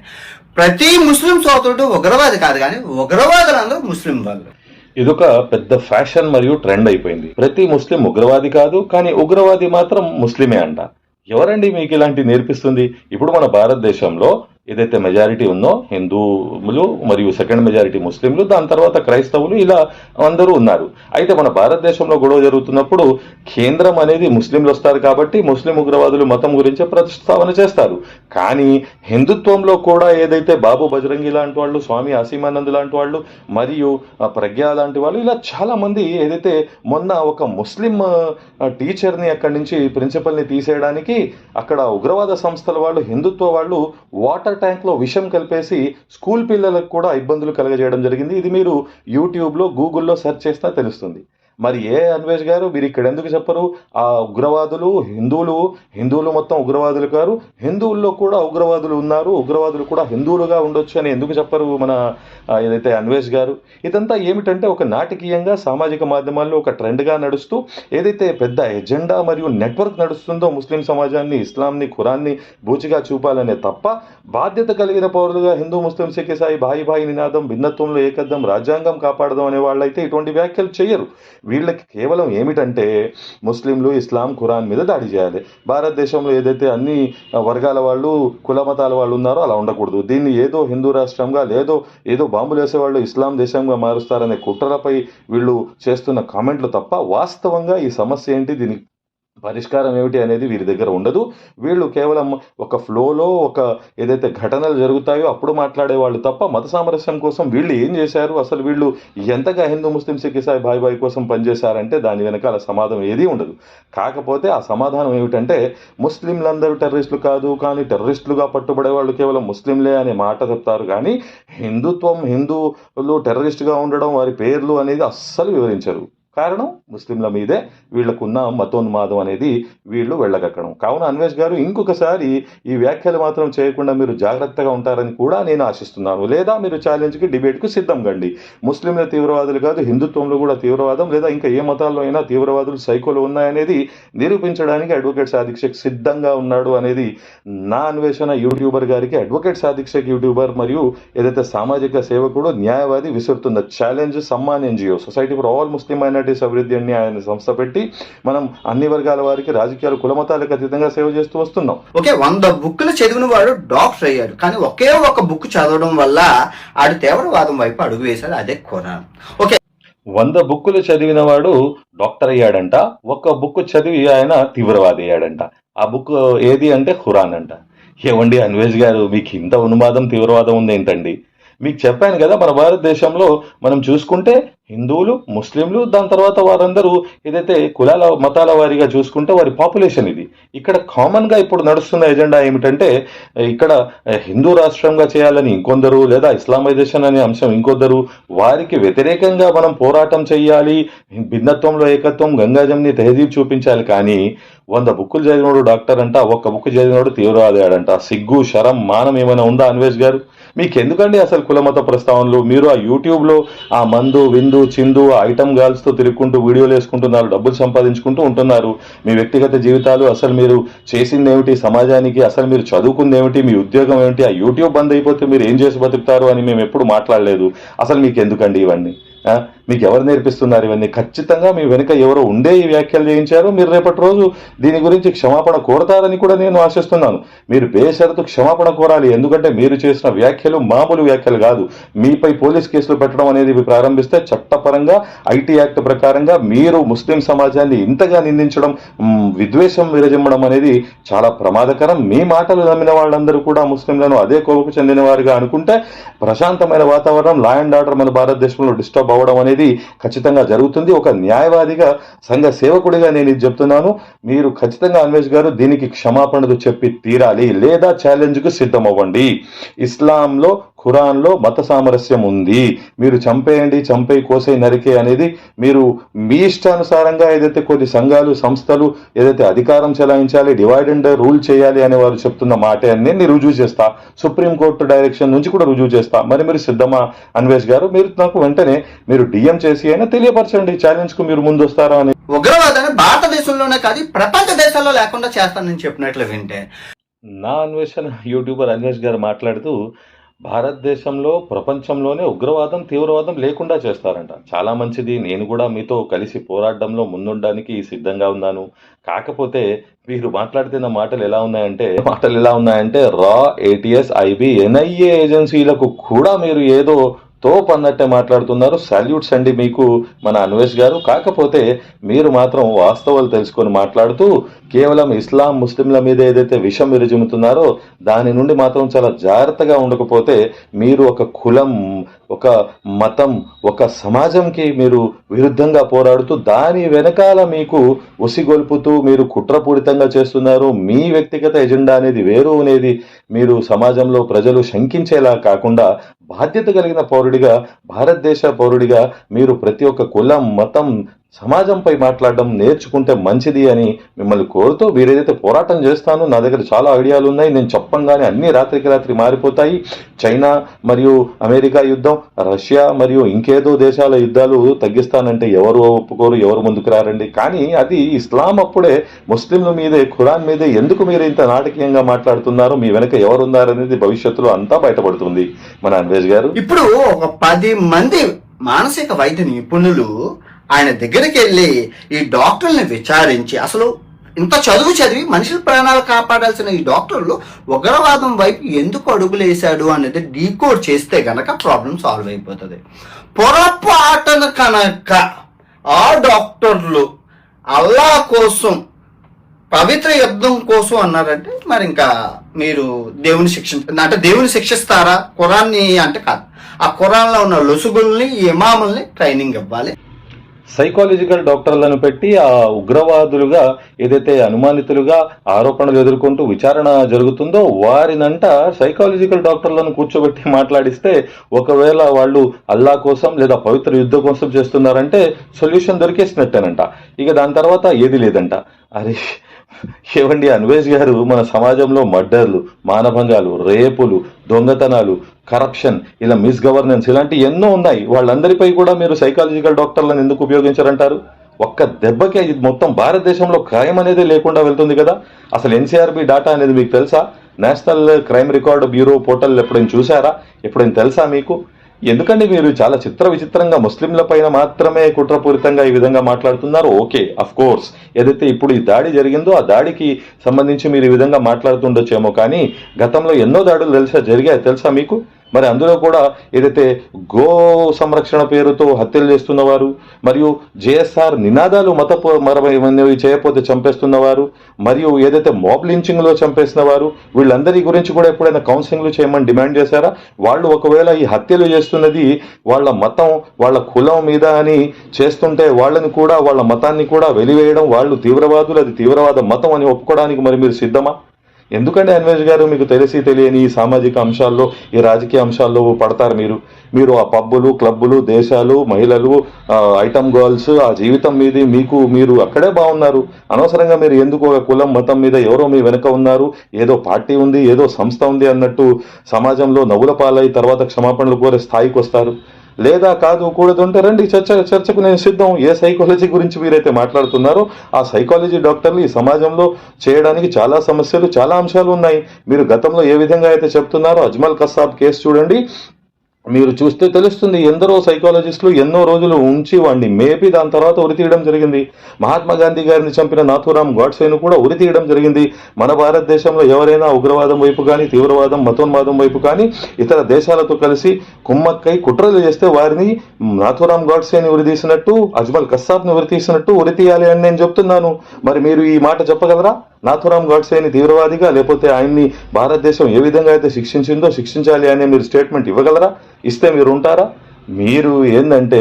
Speaker 2: ప్రతి ముస్లిం సోదరుడు ఉగ్రవాది కాదు, కానీ ఉగ్రవాదులందరూ ముస్లిం వాళ్ళు.
Speaker 1: ఇదొక పెద్ద ఫ్యాషన్ మరియు ట్రెండ్ అయిపోయింది. ప్రతి ముస్లిం ఉగ్రవాది కాదు, కానీ ఉగ్రవాది మాత్రం ముస్లిమే అంట. ఎవరండి మీకు ఇలాంటి నేర్పిస్తుంది? ఇప్పుడు మన భారతదేశంలో ఏదైతే మెజారిటీ ఉందో హిందువులు మరియు సెకండ్ మెజారిటీ ముస్లింలు, దాని తర్వాత క్రైస్తవులు, ఇలా అందరూ ఉన్నారు. అయితే మన భారతదేశంలో గొడవ జరుగుతున్నప్పుడు కేంద్రం అనేది ముస్లింలు వస్తారు కాబట్టి ముస్లిం ఉగ్రవాదులు మతం గురించి ప్రతిష్టాపన చేస్తారు. కానీ హిందుత్వంలో కూడా ఏదైతే బాబు బజరంగి లాంటి వాళ్ళు, స్వామి ఆసీమానంద్ లాంటి వాళ్ళు మరియు ప్రజ్ఞ లాంటి వాళ్ళు, ఇలా చాలా మంది ఏదైతే మొన్న ఒక ముస్లిం టీచర్ని అక్కడి నుంచి ప్రిన్సిపల్ని తీసేయడానికి అక్కడ ఉగ్రవాద సంస్థల వాళ్ళు, హిందుత్వ వాళ్ళు వాటర్ ట్యాంక్ లో విషం కలిపేసి స్కూల్ పిల్లలకు కూడా ఇబ్బందులు కలగజేయడం జరిగింది. ఇది మీరు యూట్యూబ్లో, గూగుల్లో సెర్చ్ చేసినా తెలుస్తుంది. మరి అన్వేష్ గారు, మీరు ఇక్కడ ఎందుకు చెప్పరు? ఆ ఉగ్రవాదులు హిందువులు మొత్తం ఉగ్రవాదులు కారు, హిందువుల్లో కూడా ఉగ్రవాదులు ఉన్నారు, ఉగ్రవాదులు కూడా హిందువులుగా ఉండొచ్చు అని ఎందుకు చెప్పరు మన ఏదైతే అన్వేష్ గారు? ఇదంతా ఏమిటంటే ఒక నాటకీయంగా సామాజిక మాధ్యమాల్లో ఒక ట్రెండ్గా నడుస్తూ ఏదైతే పెద్ద ఎజెండా మరియు నెట్వర్క్ నడుస్తుందో ముస్లిం సమాజాన్ని, ఇస్లాంని, ఖురాన్ని బూచిగా చూపాలనే తప్ప బాధ్యత కలిగిన పౌరులుగా హిందూ, ముస్లిం, సిక్, ఇసాయి భాయి నినాదం, భిన్నత్వంలో ఏకత్వం, రాజ్యాంగం కాపాడదాం అనే వాళ్ళైతే ఇటువంటి వ్యాఖ్యలు చేయరు. వీళ్ళకి కేవలం ఏమిటంటే ముస్లింలు, ఇస్లాం, ఖురాన్ మీద దాడి చేయాలి. భారతదేశంలో ఏదైతే అన్ని వర్గాల వాళ్ళు, కుల మతాల వాళ్ళు ఉన్నారో అలా ఉండకూడదు. దీన్ని ఏదో హిందూ రాష్ట్రంగా, ఏదో బాంబులు వేసేవాళ్ళు ఇస్లాం దేశంగా మారుస్తారనే కుట్రలపై వీళ్ళు చేస్తున్న కామెంట్లు తప్ప వాస్తవంగా ఈ సమస్య ఏంటి, దీనికి పరిష్కారం ఏమిటి అనేది వీరి దగ్గర ఉండదు. వీళ్ళు కేవలం ఒక ఫ్లోలో ఏదైతే ఘటనలు జరుగుతాయో అప్పుడు మాట్లాడేవాళ్ళు తప్ప మత సామరస్యం కోసం వీళ్ళు ఏం చేశారు, అసలు వీళ్ళు ఎంతగా హిందూ, ముస్లిం, సిక్, ఇసాయి భాయి కోసం పనిచేశారంటే దాని వెనకాల సమాధానం ఏదీ ఉండదు. కాకపోతే ఆ సమాధానం ఏమిటంటే ముస్లింలందరూ టెర్రరిస్టులు కాదు, కానీ టెర్రరిస్టులుగా పట్టుబడే వాళ్ళు కేవలం ముస్లింలే అనే మాట చెప్తారు. కానీ హిందువులు టెర్రరిస్టుగా ఉండడం, వారి పేర్లు అనేది అస్సలు వివరించరు. కారణం ముస్లింల మీదే వీళ్లకున్న మతోన్మాదం అనేది వీళ్ళు వెళ్ళగక్కడం. కావున అన్వేష్ గారు, ఇంకొకసారి ఈ వ్యాఖ్యలు మాత్రం చేయకుండా మీరు జాగ్రత్తగా ఉంటారని కూడా నేను ఆశిస్తున్నాను. లేదా మీరు ఛాలెంజ్కి, డిబేట్కు సిద్ధం కండి. ముస్లింల తీవ్రవాదులు కాదు, హిందుత్వంలో కూడా తీవ్రవాదం లేదా ఇంకా ఏ మతాల్లో అయినా తీవ్రవాదులు, సైకోలు ఉన్నాయనేది నిరూపించడానికి అడ్వకేట్ సాదిక్ షేక్ సిద్ధంగా ఉన్నాడు అనేది నా అన్వేషణ. యూట్యూబర్ గారికి అడ్వకేట్ సాదిక్ షేక్ యూట్యూబర్ మరియు ఏదైతే సామాజిక సేవకుడు, న్యాయవాది విసురుతున్న challenge Samman NGO, society for all Muslim minority minorities అభివృద్ధి అని ఆయన సంస్థ పెట్టి మనం అన్ని వర్గాల వారికి రాజకీయాలు కులమతాలకు అతీతంగా సేవ చేస్తూ వస్తున్నాం.
Speaker 2: ఓకే, 100 బుక్కులు చదివిన వాడు డాక్టర్ అయ్యాడు, కానీ ఒకే ఒక బుక్ చదవడం వల్ల ఆడు తీవ్రవాదం వైపు అడుగు వేశాడు, అదే ఖురాన్. ఓకే,
Speaker 1: 100 బుక్కులు చదివిన వాడు డాక్టర్ అయ్యాడంట, ఒక్క బుక్ చదివి ఆయన తీవ్రవాది అయ్యాడంట. ఆ బుక్ ఏది అంటే ఖురాన్ అంట. ఏమండి అన్వేష్ గారు, మీకు ఇంత ఉన్మాదం తీవ్రవాదం ఉంది ఏంటండి? మీకు చెప్పాను కదా, మన భారతదేశంలో మనం చూసుకుంటే హిందువులు, ముస్లింలు, దాని తర్వాత వారందరూ ఏదైతే కులాల మతాల వారిగా చూసుకుంటే వారి పాపులేషన్ ఇది. ఇక్కడ కామన్ గా ఇప్పుడు నడుస్తున్న ఎజెండా ఏమిటంటే ఇక్కడ హిందూ రాష్ట్రంగా చేయాలని ఇంకొందరు, లేదా ఇస్లామైజేషన్ అనే అంశం ఇంకొందరు, వారికి వ్యతిరేకంగా మనం పోరాటం చేయాలి, భిన్నత్వంలో ఏకత్వం, గంగాజంని తెహజీబ్ చూపించాలి. కానీ 100 బుక్కులు చదివినోడు డాక్టర్ అంట, ఒక్క బుక్ చదివినోడు తీవ్రవాదాడంట. సిగ్గు శరం మానం ఏమైనా ఉందా అన్వేష్ గారు? మీకు ఎందుకండి అసలు కులమత ప్రస్తావనలు? మీరు ఆ యూట్యూబ్ లో ఆ మందు విందు చిందు ఐటమ్ గర్ల్స్ తో తిరుగుకుంటూ వీడియోలు వేసుకుంటున్నారు, డబ్బులు సంపాదించుకుంటూ ఉంటున్నారు. మీ వ్యక్తిగత జీవితాలు, అసలు మీరు చేసింది ఏమిటి సమాజానికి, అసలు మీరు చదువుకుంది ఏమిటి, మీ ఉద్యోగం ఏమిటి, ఆ యూట్యూబ్ బంద్ అయిపోతే మీరు ఏం చేసి బతుకుతారు అని మేము ఎప్పుడు మాట్లాడలేదు. అసలు మీకు ఎందుకండి ఇవన్నీ? మీకు ఎవరు నేర్పిస్తున్నారు ఇవన్నీ? ఖచ్చితంగా మీ వెనుక ఎవరో ఉండే ఈ వ్యాఖ్యలు చేయించారు. మీరు రేపటి రోజు దీని గురించి క్షమాపణ కోరతారని కూడా నేను ఆశిస్తున్నాను. మీరు బేషరతు క్షమాపణ కోరాలి. ఎందుకంటే మీరు చేసిన వ్యాఖ్యలు మామూలు వ్యాఖ్యలు కాదు. మీపై పోలీస్ కేసులు పెట్టడం అనేది ప్రారంభిస్తే చట్టపరంగా ఐటీ యాక్ట్ ప్రకారంగా మీరు ముస్లిం సమాజాన్ని ఇంతగా నిందించడం, విద్వేషం విరజిమ్మడం అనేది చాలా ప్రమాదకరం. మీ మాటలు నమ్మిన వాళ్ళందరూ కూడా ముస్లింలను అదే కోవకు చెందిన వారిగా అనుకుంటే ప్రశాంతమైన వాతావరణం, లా అండ్ ఆర్డర్ మన భారతదేశంలో డిస్టర్బ్ అవ్వడం అనేది ఖచ్చితంగా జరుగుతుంది. ఒక న్యాయవాదిగా, సంఘ సేవకుడిగా నేను ఇది చెప్తున్నాను. మీరు ఖచ్చితంగా అన్వేష్ గారు దీనికి క్షమాపణలు చెప్పి తీరాలి, లేదా ఛాలెంజ్ కు సిద్ధం అవ్వండి. ఇస్లాంలో, ఖురాన్లో మత సామరస్యం ఉంది. మీరు చంపేయండి, చంపే కోసే నరికే అనేది మీరు మీ ఇష్టానుసారంగా ఏదైతే కొన్ని సంఘాలు, సంస్థలు ఏదైతే అధికారం చెలాయించాలి, డివైడ్ అండ్ రూల్ చేయాలి అనే వారు చెప్తున్న మాట అని నేను రుజువు చేస్తా. సుప్రీంకోర్టు డైరెక్షన్ నుంచి కూడా రుజువు చేస్తా. మరి మీరు సిద్ధమా అన్వేష్ గారు? మీరు నాకు వెంటనే మీరు డిఎం చేసి అయినా తెలియపరచండి, ఛాలెంజ్ కు మీరు ముందు వస్తారా అని.
Speaker 2: ఉగ్రవాదాన్ని భారతదేశంలోనే కాదు ప్రపంచ దేశాల్లో లేకుండా చేస్తానని చెప్పినట్లు వింటే
Speaker 1: నా అన్వేషణ యూట్యూబర్ అన్వేష్ గారు మాట్లాడుతూ భారతదేశంలో, ప్రపంచంలోనే ఉగ్రవాదం, తీవ్రవాదం లేకుండా చేస్తారంట. చాలా మంచిది. నేను కూడా మీతో కలిసి పోరాటంలో ముందుండడానికి సిద్ధంగా ఉన్నాను. కాకపోతే మీరు మాట్లాడుతున్న మాటలు ఎలా ఉన్నాయంటే రా, ఏటీఎస్, ఐబీ, ఎన్ఐఏ ఏజెన్సీలకు కూడా మీరు ఏదో తోపు అన్నట్టే మాట్లాడుతున్నారు. సాల్యూట్స్ అండి మీకు మన అన్వేష్ గారు. కాకపోతే మీరు మాత్రం వాస్తవాలు తెలుసుకొని మాట్లాడుతూ కేవలం ఇస్లాం, ముస్లింల మీద ఏదైతే విషం విరజిమ్ముతున్నారో దాని నుండి మాత్రం చాలా జాగ్రత్తగా ఉండకపోతే మీరు ఒక కులం, ఒక మతం, ఒక సమాజంకి మీరు విరుద్ధంగా పోరాడుతూ దాని వెనకాల మీకు ఉసిగొల్పుతూ మీరు కుట్రపూరితంగా చేస్తున్నారు. మీ వ్యక్తిగత ఎజెండా అనేది వేరు అనేది మీరు సమాజంలో ప్రజలు శంకించేలా కాకుండా బాధ్యత కలిగిన పౌరుడిగా, భారతదేశ పౌరుడిగా మీరు ప్రతి ఒక్క కులం, మతం, సమాజంపై మాట్లాడడం నేర్చుకుంటే మంచిది అని మిమ్మల్ని కోరుతూ, వీరేదైతే పోరాటం చేస్తానో నా దగ్గర చాలా ఐడియాలు ఉన్నాయి, నేను చెప్పంగానే అన్ని రాత్రికి రాత్రి మారిపోతాయి. చైనా మరియు అమెరికా యుద్ధం, రష్యా మరియు ఇంకేదో దేశాల యుద్ధాలు తగ్గిస్తానంటే ఎవరు ఒప్పుకోరు, ఎవరు ముందుకు రారండి. కానీ అది ఇస్లాం అప్పుడే ముస్లింల మీదే, ఖురాన్ మీదే ఎందుకు మీరు ఇంత నాటకీయంగా మాట్లాడుతున్నారు, మీ వెనక ఎవరున్నారనేది భవిష్యత్తులో అంతా బయటపడుతుంది మన అన్వేష్ గారు.
Speaker 2: ఇప్పుడు ఒక 10 మంది మానసిక వైద్య నిపుణులు ఆయన దగ్గరికి వెళ్ళి ఈ డాక్టర్ని విచారించి అసలు ఇంత చదివి మనుషుల ప్రాణాలు కాపాడాల్సిన ఈ డాక్టర్లు ఉగ్రవాదం వైపు ఎందుకు అడుగులేశాడు అనేది డీకోడ్ చేస్తే గనక ప్రాబ్లం సాల్వ్ అయిపోతుంది. పొరపాటున కనుక ఆ డాక్టర్లు అల్లా కోసం, పవిత్ర యుద్ధం కోసం అన్నారంటే మరి ఇంకా మీరు దేవుని శిక్షిస్తారా? ఖురాన్ని అంటే కాదు, ఆ ఖురాన్లో ఉన్న లొసుగుల్ని, ఇమాముల్ని ట్రైనింగ్ ఇవ్వాలి.
Speaker 1: సైకాలజికల్ డాక్టర్లను పెట్టి ఆ ఉగ్రవాదులుగా ఏదైతే అనుమానితులుగా ఆరోపణలు ఎదుర్కొంటూ విచారణ జరుగుతుందో వారినంట సైకాలజికల్ డాక్టర్లను కూర్చోబెట్టి మాట్లాడిస్తే ఒకవేళ వాళ్ళు అల్లా కోసం లేదా పవిత్ర యుద్ధం కోసం చేస్తున్నారంటే సొల్యూషన్ దొరికేసినట్టేనంట. ఇక దాని తర్వాత ఏది లేదంట. అరే ఏవండి అన్వేష్ గారు, మన సమాజంలో మర్డర్లు, మానభంగాలు, రేపులు, దొంగతనాలు, కరప్షన్, ఇలా మిస్గవర్నెన్స్ ఇలాంటి ఎన్నో ఉన్నాయి. వాళ్ళందరిపై కూడా మీరు సైకాలజికల్ డాక్టర్లను ఎందుకు ఉపయోగించారంటారు? ఒక్క దెబ్బకి ఇది మొత్తం భారతదేశంలో క్రైమ్ అనేది లేకుండా వెళ్తుంది కదా. అసలు ఎన్సీఆర్బీ డాటా అనేది మీకు తెలుసా? National crime record bureau portal ఎప్పుడైనా చూసారా? ఎప్పుడైనా తెలుసా మీకు? ఎందుకంటే మీరు చాలా చిత్ర విచిత్రంగా ముస్లింల పైన మాత్రమే కుట్రపూరితంగా ఈ విధంగా మాట్లాడుతున్నారు. ఓకే, అఫ్ కోర్స్, ఏదైతే ఇప్పుడు ఈ దాడి జరిగిందో ఆ దాడికి సంబంధించి మీరు ఈ విధంగా మాట్లాడుతుండొచ్చేమో, కానీ గతంలో ఎన్నో దాడులు తెలుసా మీకు? మరి అందులో కూడా ఏదైతే గో సంరక్షణ పేరుతో హత్యలు చేస్తున్నవారు, మరియు జేఎస్ఆర్ నినాదాలు మతపరమైనవి చేయకపోతే చంపేస్తున్నవారు, మరియు ఏదైతే మాబ్ లించింగ్ లో చంపేసిన వారు, వీళ్ళందరి గురించి కూడా ఎప్పుడైనా కౌన్సిలింగ్లు చేయమని డిమాండ్ చేశారా? వాళ్ళు ఒకవేళ ఈ హత్యలు చేస్తున్నది వాళ్ళ మతం, వాళ్ళ కులం మీద అని చేస్తుంటే వాళ్ళని కూడా, వాళ్ళ మతాన్ని కూడా వెలివేయడం, వాళ్ళు తీవ్రవాదులు, అది తీవ్రవాద మతం అని ఒప్పుకోవడానికి మరి మీరు సిద్ధమా? ఎందుకంటే అన్వేష్ గారు, మీకు తెలియని ఈ సామాజిక అంశాల్లో, ఈ రాజకీయ అంశాల్లో పడతారు మీరు ఆ పబ్బులు, క్లబ్బులు, దేశాలు, మహిళలు, ఐటమ్ గర్ల్స్, ఆ జీవితం మీది మీరు అక్కడే బాగున్నారు. అనవసరంగా మీరు ఎందుకు ఒక కులం, మతం మీద ఎవరో మీ వెనక ఉన్నారు, ఏదో పార్టీ ఉంది, ఏదో సంస్థ ఉంది అన్నట్టు సమాజంలో నవ్వుల పాలై తర్వాత క్షమాపణలు కోరే స్థాయికి వస్తారు. లేదా కాదు కూడదంటే రండి, చర్చకు నేను సిద్ధం. ఏ సైకాలజీ గురించి మీరైతే మాట్లాడుతున్నారో ఆ సైకాలజీ డాక్టర్లు ఈ సమాజంలో చేయడానికి చాలా సమస్యలు, చాలా అంశాలు ఉన్నాయి. మీరు గతంలో ఏ విధంగా అయితే చెప్తున్నారో, అజ్మల్ కసాబ్ కేసు చూడండి, మీరు చూస్తే తెలుస్తుంది. ఎందరో సైకాలజిస్టులు ఎన్నో రోజులు ఉంచి వాడిని మేపి దాని తర్వాత ఉరి తీయడం జరిగింది. మహాత్మా గాంధీ గారిని చంపిన నాథూరామ్ గాడ్సేను కూడా ఉరి తీయడం జరిగింది. మన భారతదేశంలో ఎవరైనా ఉగ్రవాదం వైపు కానీ, తీవ్రవాదం, మతోన్మాదం వైపు కానీ ఇతర దేశాలతో కలిసి కుమ్మక్కై కుట్రలు చేస్తే వారిని నాథూరామ్ గాడ్సేని ఉరి తీసినట్టు, అజ్మల్ కసాబ్ని ఉరి తీసినట్టు ఉరి తీయాలి అని నేను చెప్తున్నాను. మరి మీరు ఈ మాట చెప్పగలరా? నాథూరామ్ గాడ్సేని తీవ్రవాదిగా, లేకపోతే ఆయన్ని భారతదేశం ఏ విధంగా అయితే శిక్షించిందో శిక్షించాలి అనే మీరు స్టేట్మెంట్ ఇవ్వగలరా? ఇస్తే మీరు ఉంటారా? మీరు ఏందంటే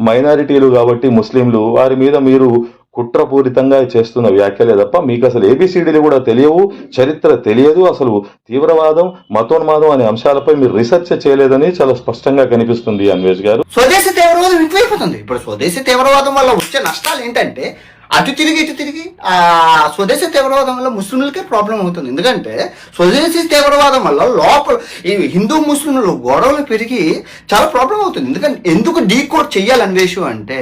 Speaker 1: మైనారిటీలు కాబట్టి ముస్లింలు, వారి మీద మీరు కుట్రపూరితంగా చేస్తున్న వ్యాఖ్యలే తప్ప మీకు అసలు ఏబిసిడీలు కూడా తెలియవు, చరిత్ర తెలియదు, అసలు తీవ్రవాదం, మతోన్మాదం అనే అంశాలపై మీరు రీసెర్చ్ చేయలేదని చాలా స్పష్టంగా కనిపిస్తుంది అన్వేష్ గారు.
Speaker 2: స్వదేశీ తీవ్రవాదం ఎక్కువైపోతుంది. ఇప్పుడు స్వదేశీ తీవ్రవాదం వల్ల వచ్చే నష్టాలు ఏంటంటే, అటు తిరిగి ఇటు తిరిగి ఆ స్వదేశీ తీవ్రవాదం వల్ల ముస్లింలకే ప్రాబ్లం అవుతుంది. ఎందుకంటే స్వదేశీ తీవ్రవాదం వల్ల లోపల ఈ హిందూ ముస్లింలు గొడవలు పెరిగి చాలా ప్రాబ్లం అవుతుంది. ఎందుకు డీకోడ్ చెయ్యాలి అన్వేషు అంటే,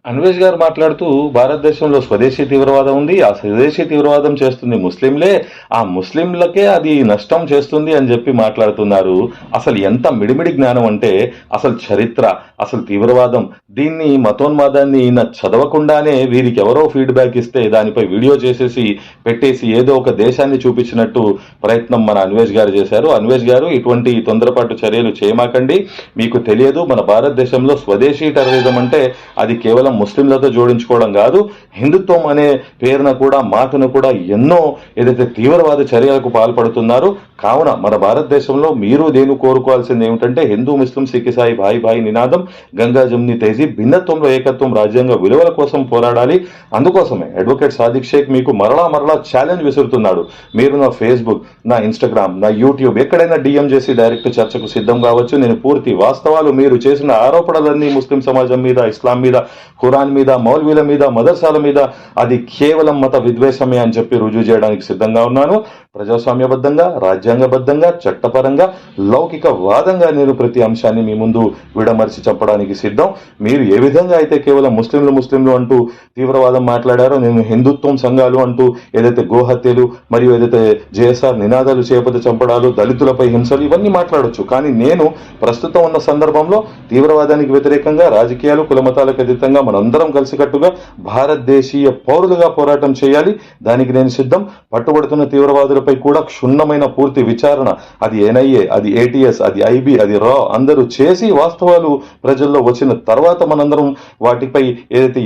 Speaker 1: అన్వేష్ గారు మాట్లాడుతూ భారతదేశంలో స్వదేశీ తీవ్రవాదం ఉంది, ఆ స్వదేశీ తీవ్రవాదం చేస్తుంది ముస్లింలే, ఆ ముస్లింలకే అది నష్టం చేస్తుంది అని చెప్పి మాట్లాడుతున్నారు. అసలు ఎంత మిడిమిడి జ్ఞానం అంటే, అసలు చరిత్ర, అసలు తీవ్రవాదం, దీన్ని మతోన్మాదాన్ని ఈయన చదవకుండానే వీరికి ఎవరో ఫీడ్బ్యాక్ ఇస్తే దానిపై వీడియో చేసేసి పెట్టేసి ఏదో ఒక దేశాన్ని చూపించినట్టు ప్రయత్నం మన అన్వేష్ గారు చేశారు. అన్వేష్ గారు, ఇటువంటి తొందరపాటు చర్యలు చేయమాకండి. మీకు తెలియదు, మన భారతదేశంలో స్వదేశీ టెర్రరిజం అంటే అది కేవలం ముస్లింలతో జోడించుకోవడం కాదు, హిందుత్వం అనే పేరున కూడా, మాటను కూడా ఎన్నో ఏదైతే తీవ్రవాద చర్యలకు పాల్పడుతున్నారు. కావున మన భారతదేశంలో మీరు దేని కోరుకోవాల్సింది ఏమిటంటే, హిందూ, ముస్లిం, సిక్, ఇసాయి భాయి భాయి నినాదం, గంగా జముని తేజీ, భిన్నత్వంలో ఏకత్వం, రాజ్యాంగ విలువల కోసం పోరాడాలి. అందుకోసమే అడ్వకేట్ సాదిక్ షేక్ మీకు మరలా ఛాలెంజ్ విసురుతున్నాడు. మీరు నా ఫేస్బుక్, నా ఇన్స్టాగ్రామ్, నా యూట్యూబ్ ఎక్కడైనా డిఎం చేసి డైరెక్ట్ చర్చకు సిద్ధం కావచ్చు. నేను పూర్తి వాస్తవాలు, మీరు చేసిన ఆరోపణలన్నీ ముస్లిం సమాజం మీద, ఇస్లాం మీద, ఖురాన్ మీద, మౌల్వీల మీద, మదర్సాల మీద అది కేవలం మత విద్వేషమే అని చెప్పి రుజువు చేయడానికి సిద్ధంగా ఉన్నాను. ప్రజాస్వామ్యబద్ధంగా, రాజ్యాంగబద్ధంగా, చట్టపరంగా, లౌకిక వాదంగా నేను ప్రతి అంశాన్ని మీ ముందు విడమర్చి చెప్పడానికి సిద్ధం. మీరు ఏ విధంగా అయితే కేవలం ముస్లింలు అంటూ తీవ్రవాదం మాట్లాడారో, నేను హిందుత్వం సంఘాలు అంటూ ఏదైతే గోహత్యలు మరియు ఏదైతే జేఎస్ఆర్ నినాదాలు చేయకపోతే చంపడాలు, దళితులపై హింసలు, ఇవన్నీ మాట్లాడొచ్చు. కానీ నేను ప్రస్తుతం ఉన్న సందర్భంలో తీవ్రవాదానికి వ్యతిరేకంగా, రాజకీయాలు, కులమతాలకు అతీతంగా మనందరం కలిసికట్టుగా భారతదేశీయ పౌరులుగా పోరాటం చేయాలి. దానికి నేను సిద్ధం. పట్టుబడుతున్న తీవ్రవాదులపై కూడా క్షుణ్ణమైన పూర్తి విచారణ, అది ఎన్ఐఏ, అది ఏటీఎస్, అది ఐబీ, అది రా, అందరూ చేసి వాస్తవాలు ప్రజల్లో వచ్చిన తర్వాత మనందరం వాటిపై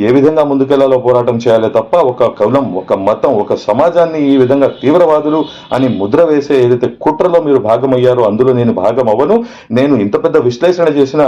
Speaker 1: ఏ విధంగా ముందుకెళ్లాలో పోరాటం చేయాలి తప్ప, ఒక కులం, ఒక మతం, ఒక సమాజాన్ని ఈ విధంగా తీవ్రవాదులు అని ముద్ర వేసే ఏదైతే కుట్రలో మీరు భాగమయ్యారో అందులో నేను భాగం అవ్వను. నేను ఇంత పెద్ద విశ్లేషణ చేసిన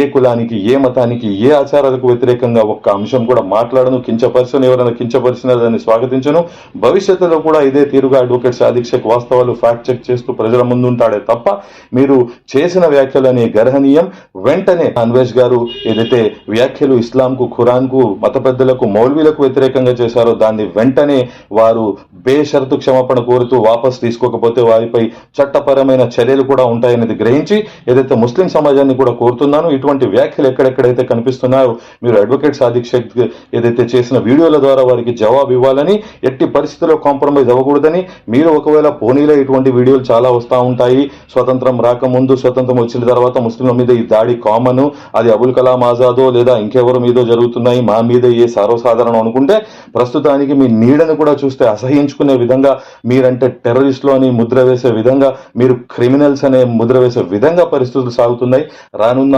Speaker 1: ఏ కులానికి, ఏ మతానికి, ఏ ఆచారాలకు వ్యతిరేకంగా ఒక్క అంశం కూడా మాట్లాడను. కించపరిచను, ఎవరైనా కించపరిచినా దాన్ని స్వాగతించను. భవిష్యత్తులో కూడా ఇదే తీరుగా అడ్వకేట్ సాదిక్ షేక్ వాస్తవాలు ఫ్యాక్ట్ చెక్ చేస్తూ ప్రజల ముందు ఉంటాడే తప్ప, మీరు చేసిన వ్యాఖ్యలని గర్హనీయం. వెంటనే అన్వేష్ గారు ఏదైతే వ్యాఖ్యలు ఇస్లాంకు, ఖురాన్కు, మత పెద్దలకు, మౌల్వీలకు వ్యతిరేకంగా చేశారో దాన్ని వెంటనే వారు బేషరతు క్షమాపణ కోరుతూ వాపస్ తీసుకోకపోతే వారిపై చట్టపరమైన చర్యలు కూడా ఉంటాయనేది గ్రహించి ఏదైతే ముస్లిం సమాజాన్ని కూడా కోరుతున్నాను, ఇటువంటి వ్యాఖ్యలు ఎక్కడెక్కడైతే కనిపిస్తున్నాయో మీరు అడ్వకేట్ సాదిక్ షేక్ ఏదైతే చేసిన వీడియోల ద్వారా వారికి జవాబు ఇవ్వాలని, ఎట్టి పరిస్థితుల్లో కాంప్రమైజ్ అవ్వకూడదని, మీరు మీరు ఒకవేళ పోనీలో ఇటువంటి వీడియోలు చాలా వస్తూ ఉంటాయి, స్వతంత్రం రాకముందు, స్వతంత్రం వచ్చిన తర్వాత ముస్లింల మీద ఈ దాడి కామన్, అది అబుల్ కలాం ఆజాదో లేదా ఇంకెవరి మీదో జరుగుతున్నాయి, మా మీద ఏ సర్వసాధారణం అనుకుంటే, ప్రస్తుతానికి మీ నీడను కూడా చూస్తే అసహించుకునే విధంగా, మీరంటే టెర్రరిస్టులు అని ముద్ర వేసే విధంగా, మీరు క్రిమినల్స్ అనే ముద్ర వేసే విధంగా పరిస్థితులు సాగుతున్నాయి. రానున్న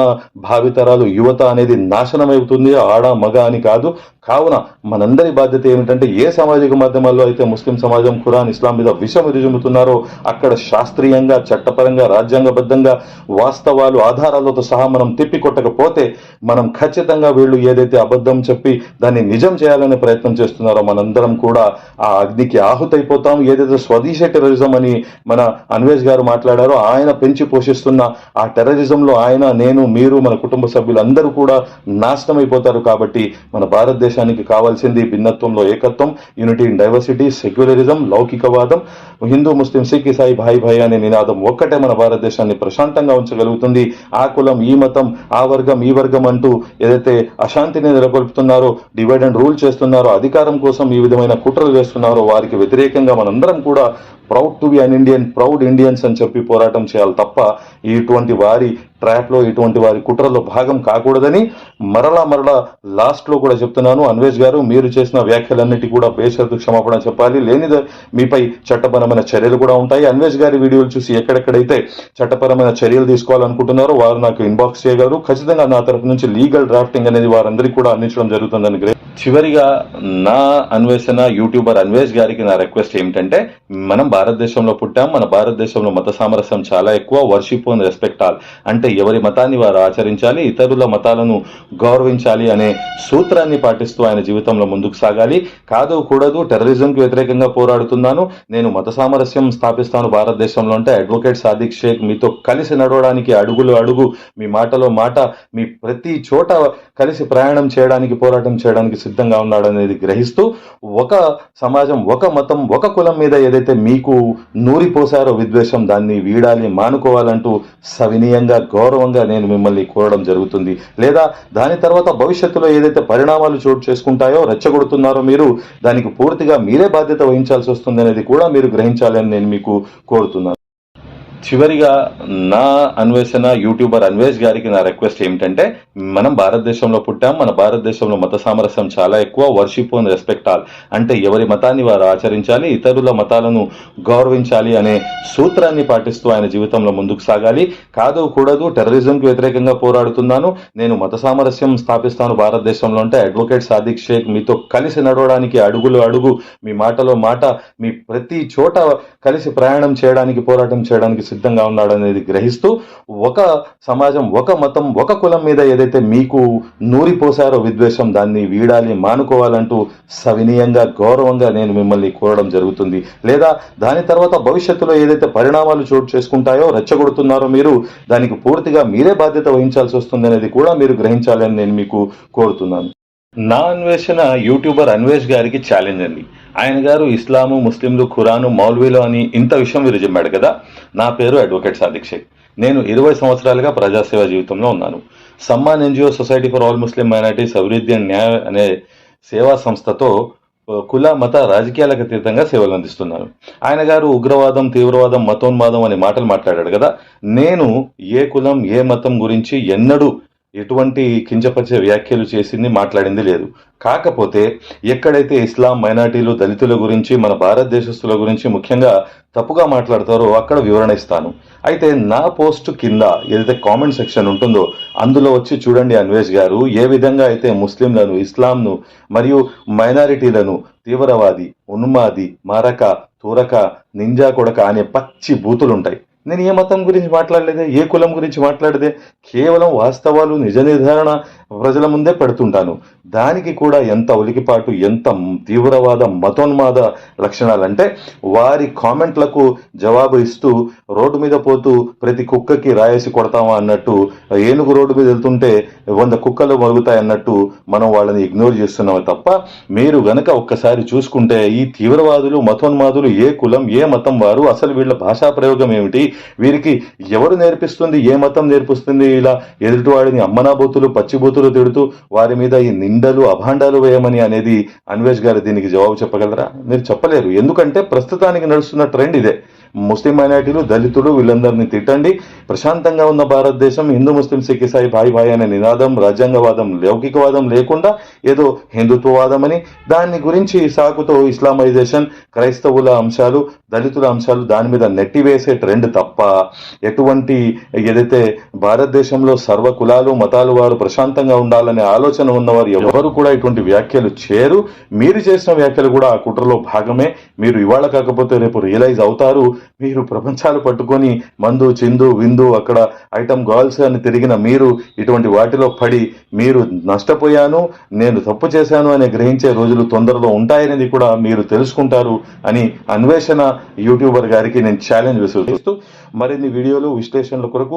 Speaker 1: భావితరాలు యువత అనేది నాశనం అవుతుంది, ఆడ మగ అని కాదు. కావున మనందరి బాధ్యత ఏమిటంటే, ఏ సామాజిక మాధ్యమాల్లో అయితే ముస్లిం సమాజం ఖురాన్, ఇస్లాం మీద విషం విరుజుముతున్నారో అక్కడ శాస్త్రీయంగా, చట్టపరంగా, రాజ్యాంగబద్ధంగా, వాస్తవాలు, ఆధారాలతో సహా మనం తిప్పికొట్టకపోతే, మనం ఖచ్చితంగా వీళ్ళు ఏదైతే అబద్ధం చెప్పి దాన్ని నిజం చేయాలనే ప్రయత్నం చేస్తున్నారో మనందరం కూడా ఆ అగ్నికి ఆహుతైపోతాం. ఏదైతే స్వదేశీ టెర్రరిజం అని మన అన్వేష్ గారు మాట్లాడారో, ఆయన పెంచి పోషిస్తున్న ఆ టెర్రరిజంలో ఆయన, నేను, మీరు, మన కుటుంబ సభ్యులందరూ కూడా నాశనం అయిపోతారు. కాబట్టి మన భారతదేశానికి కావాల్సింది భిన్నత్వంలో ఏకత్వం, యూనిటీ ఇన్ డైవర్సిటీ, సెక్యులరిజం, లౌకికవాదం, హిందూ, ముస్లిం, సిక్, ఇసాయి, భాయ్ భాయ్ అనే నినాదం ఒక్కటే మన భారతదేశాన్ని ప్రశాంతంగా ఉంచగలుగుతుంది. ఆ కులం, ఈ మతం, ఆ వర్గం, ఈ వర్గం అంటూ ఏదైతే అశాంతిని నెలకొల్పుతున్నారో, డివైడ్ అండ్ రూల్ చేస్తున్నారో, అధికారం కోసం ఈ విధమైన కుట్రలు చేస్తున్నారో, వారికి వ్యతిరేకంగా మనందరం కూడా proud to be an Indian, proud Indians అని చెప్పి పోరాటం చేయాలి తప్ప ఇటువంటి వారి ట్రాప్లో, ఇటువంటి వారి కుట్రలో భాగం కాకూడదని మరలా లాస్ట్లో కూడా చెప్తున్నాను. అన్వేష్ గారు, మీరు చేసిన వ్యాఖ్యలన్నిటి కూడా బేషరతు క్షమాపణ చెప్పాలి, లేనిదే మీపై చట్టపరమైన చర్యలు కూడా ఉంటాయి. అన్వేష్ గారి వీడియోలు చూసి ఎక్కడెక్కడైతే చట్టపరమైన చర్యలు తీసుకోవాలనుకుంటున్నారో వారు నాకు ఇన్బాక్స్ చేయగలరు. ఖచ్చితంగా నా తరఫు నుంచి లీగల్ డ్రాఫ్టింగ్ అనేది వారందరికీ కూడా అందించడం జరుగుతుందని. చివరిగా నా అన్వేషణ యూట్యూబర్ అన్వేష్ గారికి నా రిక్వెస్ట్ ఏమిటంటే, మనం భారతదేశంలో పుట్టాం, మన భారతదేశంలో మత సామరస్యం చాలా ఎక్కువ, వర్షిప్ అండ్ రెస్పెక్ట్ ఆల్, అంటే ఎవరి మతాన్ని వారు ఆచరించాలి, ఇతరుల మతాలను గౌరవించాలి అనే సూత్రాన్ని పాటిస్తూ ఆయన జీవితంలో ముందుకు సాగాలి. కాదు కూడదు, టెర్రరిజంకి వ్యతిరేకంగా పోరాడుతున్నాను, నేను మత సామరస్యం స్థాపిస్తాను భారతదేశంలో అంటే, అడ్వకేట్ సాదిక్ షేక్ మీతో కలిసి నడవడానికి, అడుగులు అడుగు, మీ మాటలో మాట, మీ ప్రతి చోట కలిసి ప్రయాణం చేయడానికి, పోరాటం చేయడానికి సిద్ధంగా ఉన్నాడు అనేది గ్రహిస్తూ, ఒక సమాజం, ఒక మతం, ఒక కులం మీద ఏదైతే మీకు నూరిపోసారో విద్వేషం, దాన్ని వీడాలి, మానుకోవాలంటూ సవినీయంగా, గౌరవంగా నేను మిమ్మల్ని కోరడం జరుగుతుంది. లేదా దాని తర్వాత భవిష్యత్తులో ఏదైతే పరిణామాలు చోటు చేసుకుంటాయో, రెచ్చగొడుతున్నారో మీరు, దానికి పూర్తిగా మీరే బాధ్యత వహించాల్సి వస్తుంది అనేది కూడా మీరు గ్రహించాలని నేను మీకు కోరుతున్నాను. చివరిగా నా అన్వేషణ యూట్యూబర్ అన్వేష్ గారికి నా రిక్వెస్ట్ ఏమిటంటే, మనం భారతదేశంలో పుట్టాం, మన భారతదేశంలో మత సామరస్యం చాలా ఎక్కువ, వర్షిప్ అండ్ రెస్పెక్ట్ ఆల్, అంటే ఎవరి మతాన్ని వారు ఆచరించాలి, ఇతరుల మతాలను గౌరవించాలి అనే సూత్రాన్ని పాటిస్తూ ఆయన జీవితంలో ముందుకు సాగాలి. కాదు కూడదు, టెర్రరిజంకి వ్యతిరేకంగా పోరాడుతున్నాను, నేను మత సామరస్యం స్థాపిస్తాను భారతదేశంలో అంటే, అడ్వకేట్ సాదిక్ షేక్ మీతో కలిసి నడవడానికి, అడుగులు అడుగు, మీ మాటలో మాట, మీ ప్రతి చోట కలిసి ప్రయాణం చేయడానికి, పోరాటం చేయడానికి సిద్ధంగా ఉన్నాడు అనేది గ్రహిస్తూ, ఒక సమాజం, ఒక మతం, ఒక కులం మీద ఏదైతే మీకు నూరిపోసారో విద్వేషం, దాన్ని వీడాలి, మానుకోవాలంటూ సవినీయంగా, గౌరవంగా నేను మిమ్మల్ని కోరడం జరుగుతుంది. లేదా దాని తర్వాత భవిష్యత్తులో ఏదైతే పరిణామాలు చోటు చేసుకుంటాయో, రెచ్చగొడుతున్నారో మీరు, దానికి పూర్తిగా మీరే బాధ్యత వహించాల్సి వస్తుంది అనేది కూడా మీరు గ్రహించాలని నేను మీకు కోరుతున్నాను. నా అన్వేషణ యూట్యూబర్ అన్వేష్ గారికి ఛాలెంజ్ అండి. ఆయన గారు ఇస్లాము, ముస్లింలు, ఖురాను, మౌల్వీలు అని ఇంత విషయం విరుజుంబాడు కదా. నా పేరు అడ్వకేట్ సాదిక్ షేక్. నేను 20 సంవత్సరాలుగా ప్రజాసేవ జీవితంలో ఉన్నాను. Samman NGO society for all Muslim minorities అభివృద్ధి అండ్ న్యాయ అనే సేవా సంస్థతో కుల, మత, రాజకీయాలకు అతీతంగా సేవలు అందిస్తున్నాను. ఆయన గారు ఉగ్రవాదం, తీవ్రవాదం, మతోన్మాదం అనే మాటలు మాట్లాడాడు కదా. నేను ఏ కులం, ఏ మతం గురించి ఎన్నడూ ఎటువంటి కించపరిచే వ్యాఖ్యలు చేసింది, మాట్లాడింది లేదు. కాకపోతే ఎక్కడైతే ఇస్లాం, మైనార్టీలు, దళితుల గురించి, మన భారతదేశస్తుల గురించి ముఖ్యంగా తప్పుగా మాట్లాడతారో అక్కడ వివరణ ఇస్తాను. అయితే నా పోస్ట్ కింద ఏదైతే కామెంట్ సెక్షన్ ఉంటుందో అందులో వచ్చి చూడండి అన్వేష్ గారు, ఏ విధంగా అయితే ముస్లింలను, ఇస్లాంను మరియు మైనారిటీలను తీవ్రవాది, ఉన్మాది, మారక, తూరక, నింజా కొడక అనే పచ్చి బూతులుంటాయి. నేను ఏ మతం గురించి మాట్లాడలేదే, ఏ కులం గురించి మాట్లాడదే, కేవలం వాస్తవాలు, నిజ నిర్ధారణ ప్రజల ముందే పెడుతుంటాను. దానికి కూడా ఎంత ఉలికిపాటు, ఎంత తీవ్రవాద, మతోన్మాద లక్షణాలంటే, వారి కామెంట్లకు జవాబు ఇస్తూ రోడ్డు మీద పోతూ ప్రతి కుక్కకి రాయేసి కొడతామా అన్నట్టు, ఏనుగు రోడ్డు మీద వెళ్తుంటే 100 కుక్కలు మరుగుతాయి అన్నట్టు మనం వాళ్ళని ఇగ్నోర్ చేస్తున్నామే తప్ప, మీరు గనక ఒక్కసారి చూసుకుంటే ఈ తీవ్రవాదులు, మతోన్మాదులు ఏ కులం, ఏ మతం వారు, అసలు వీళ్ళ భాషా ప్రయోగం ఏమిటి, వీరికి ఎవరు నేర్పిస్తుంది, ఏ మతం నేర్పిస్తుంది ఇలా ఎదుటివాడిని అమ్మనాబోతులు, పచ్చిబూతులు బూతులు తిడుతూ వారి మీద ఈ నిందలు అభాండాలు వేయమని అనేది అన్వేష్ గారు దీనికి జవాబు చెప్పగలరా? మీరు చెప్పలేరు. ఎందుకంటే ప్రస్తుతానికి నడుస్తున్న ట్రెండ్ ఇదే. ముస్లిం మైనారిటీలు, దళితులు వీళ్ళందరినీ తిట్టండి, ప్రశాంతంగా ఉన్న భారతదేశం హిందూ ముస్లిం సిక్ ఇసాయి భాయ్ భాయ్ అనే నినాదం, రాజ్యాంగవాదం, లౌకికవాదం లేకుండా ఏదో హిందుత్వవాదం అని దాని గురించి సాకుతో ఇస్లామైజేషన్, క్రైస్తవుల అంశాలు, దళితుల అంశాలు దాని మీద నెట్టివేసే ట్రెండ్ తప్ప ఎటువంటి ఏదైతే భారతదేశంలో సర్వ కులాలు మతాలు వారు ప్రశాంతంగా ఉండాలనే ఆలోచన ఉన్నవారు ఎవరు కూడా ఇటువంటి వ్యాఖ్యలు చేయరు. మీరు చేసిన వ్యాఖ్యలు కూడా ఆ కుట్రలో భాగమే. మీరు ఇవాళ కాకపోతే రేపు రియలైజ్ అవుతారు. మీరు ప్రపంచాలు పట్టుకొని మందు చిందు విందు అక్కడ ఐటమ్ గర్ల్స్ అని తిరిగిన మీరు ఇటువంటి వాటిలో పడి మీరు నష్టపోయాను, నేను తప్పు చేశాను అని గ్రహించే రోజులు తొందరలో ఉంటాయనేది కూడా మీరు తెలుసుకుంటారు అని అన్వేషణ యూట్యూబర్ గారికి నేను ఛాలెంజ్ విసురుతూ మరిన్ని వీడియోలు విశ్లేషణల కొరకు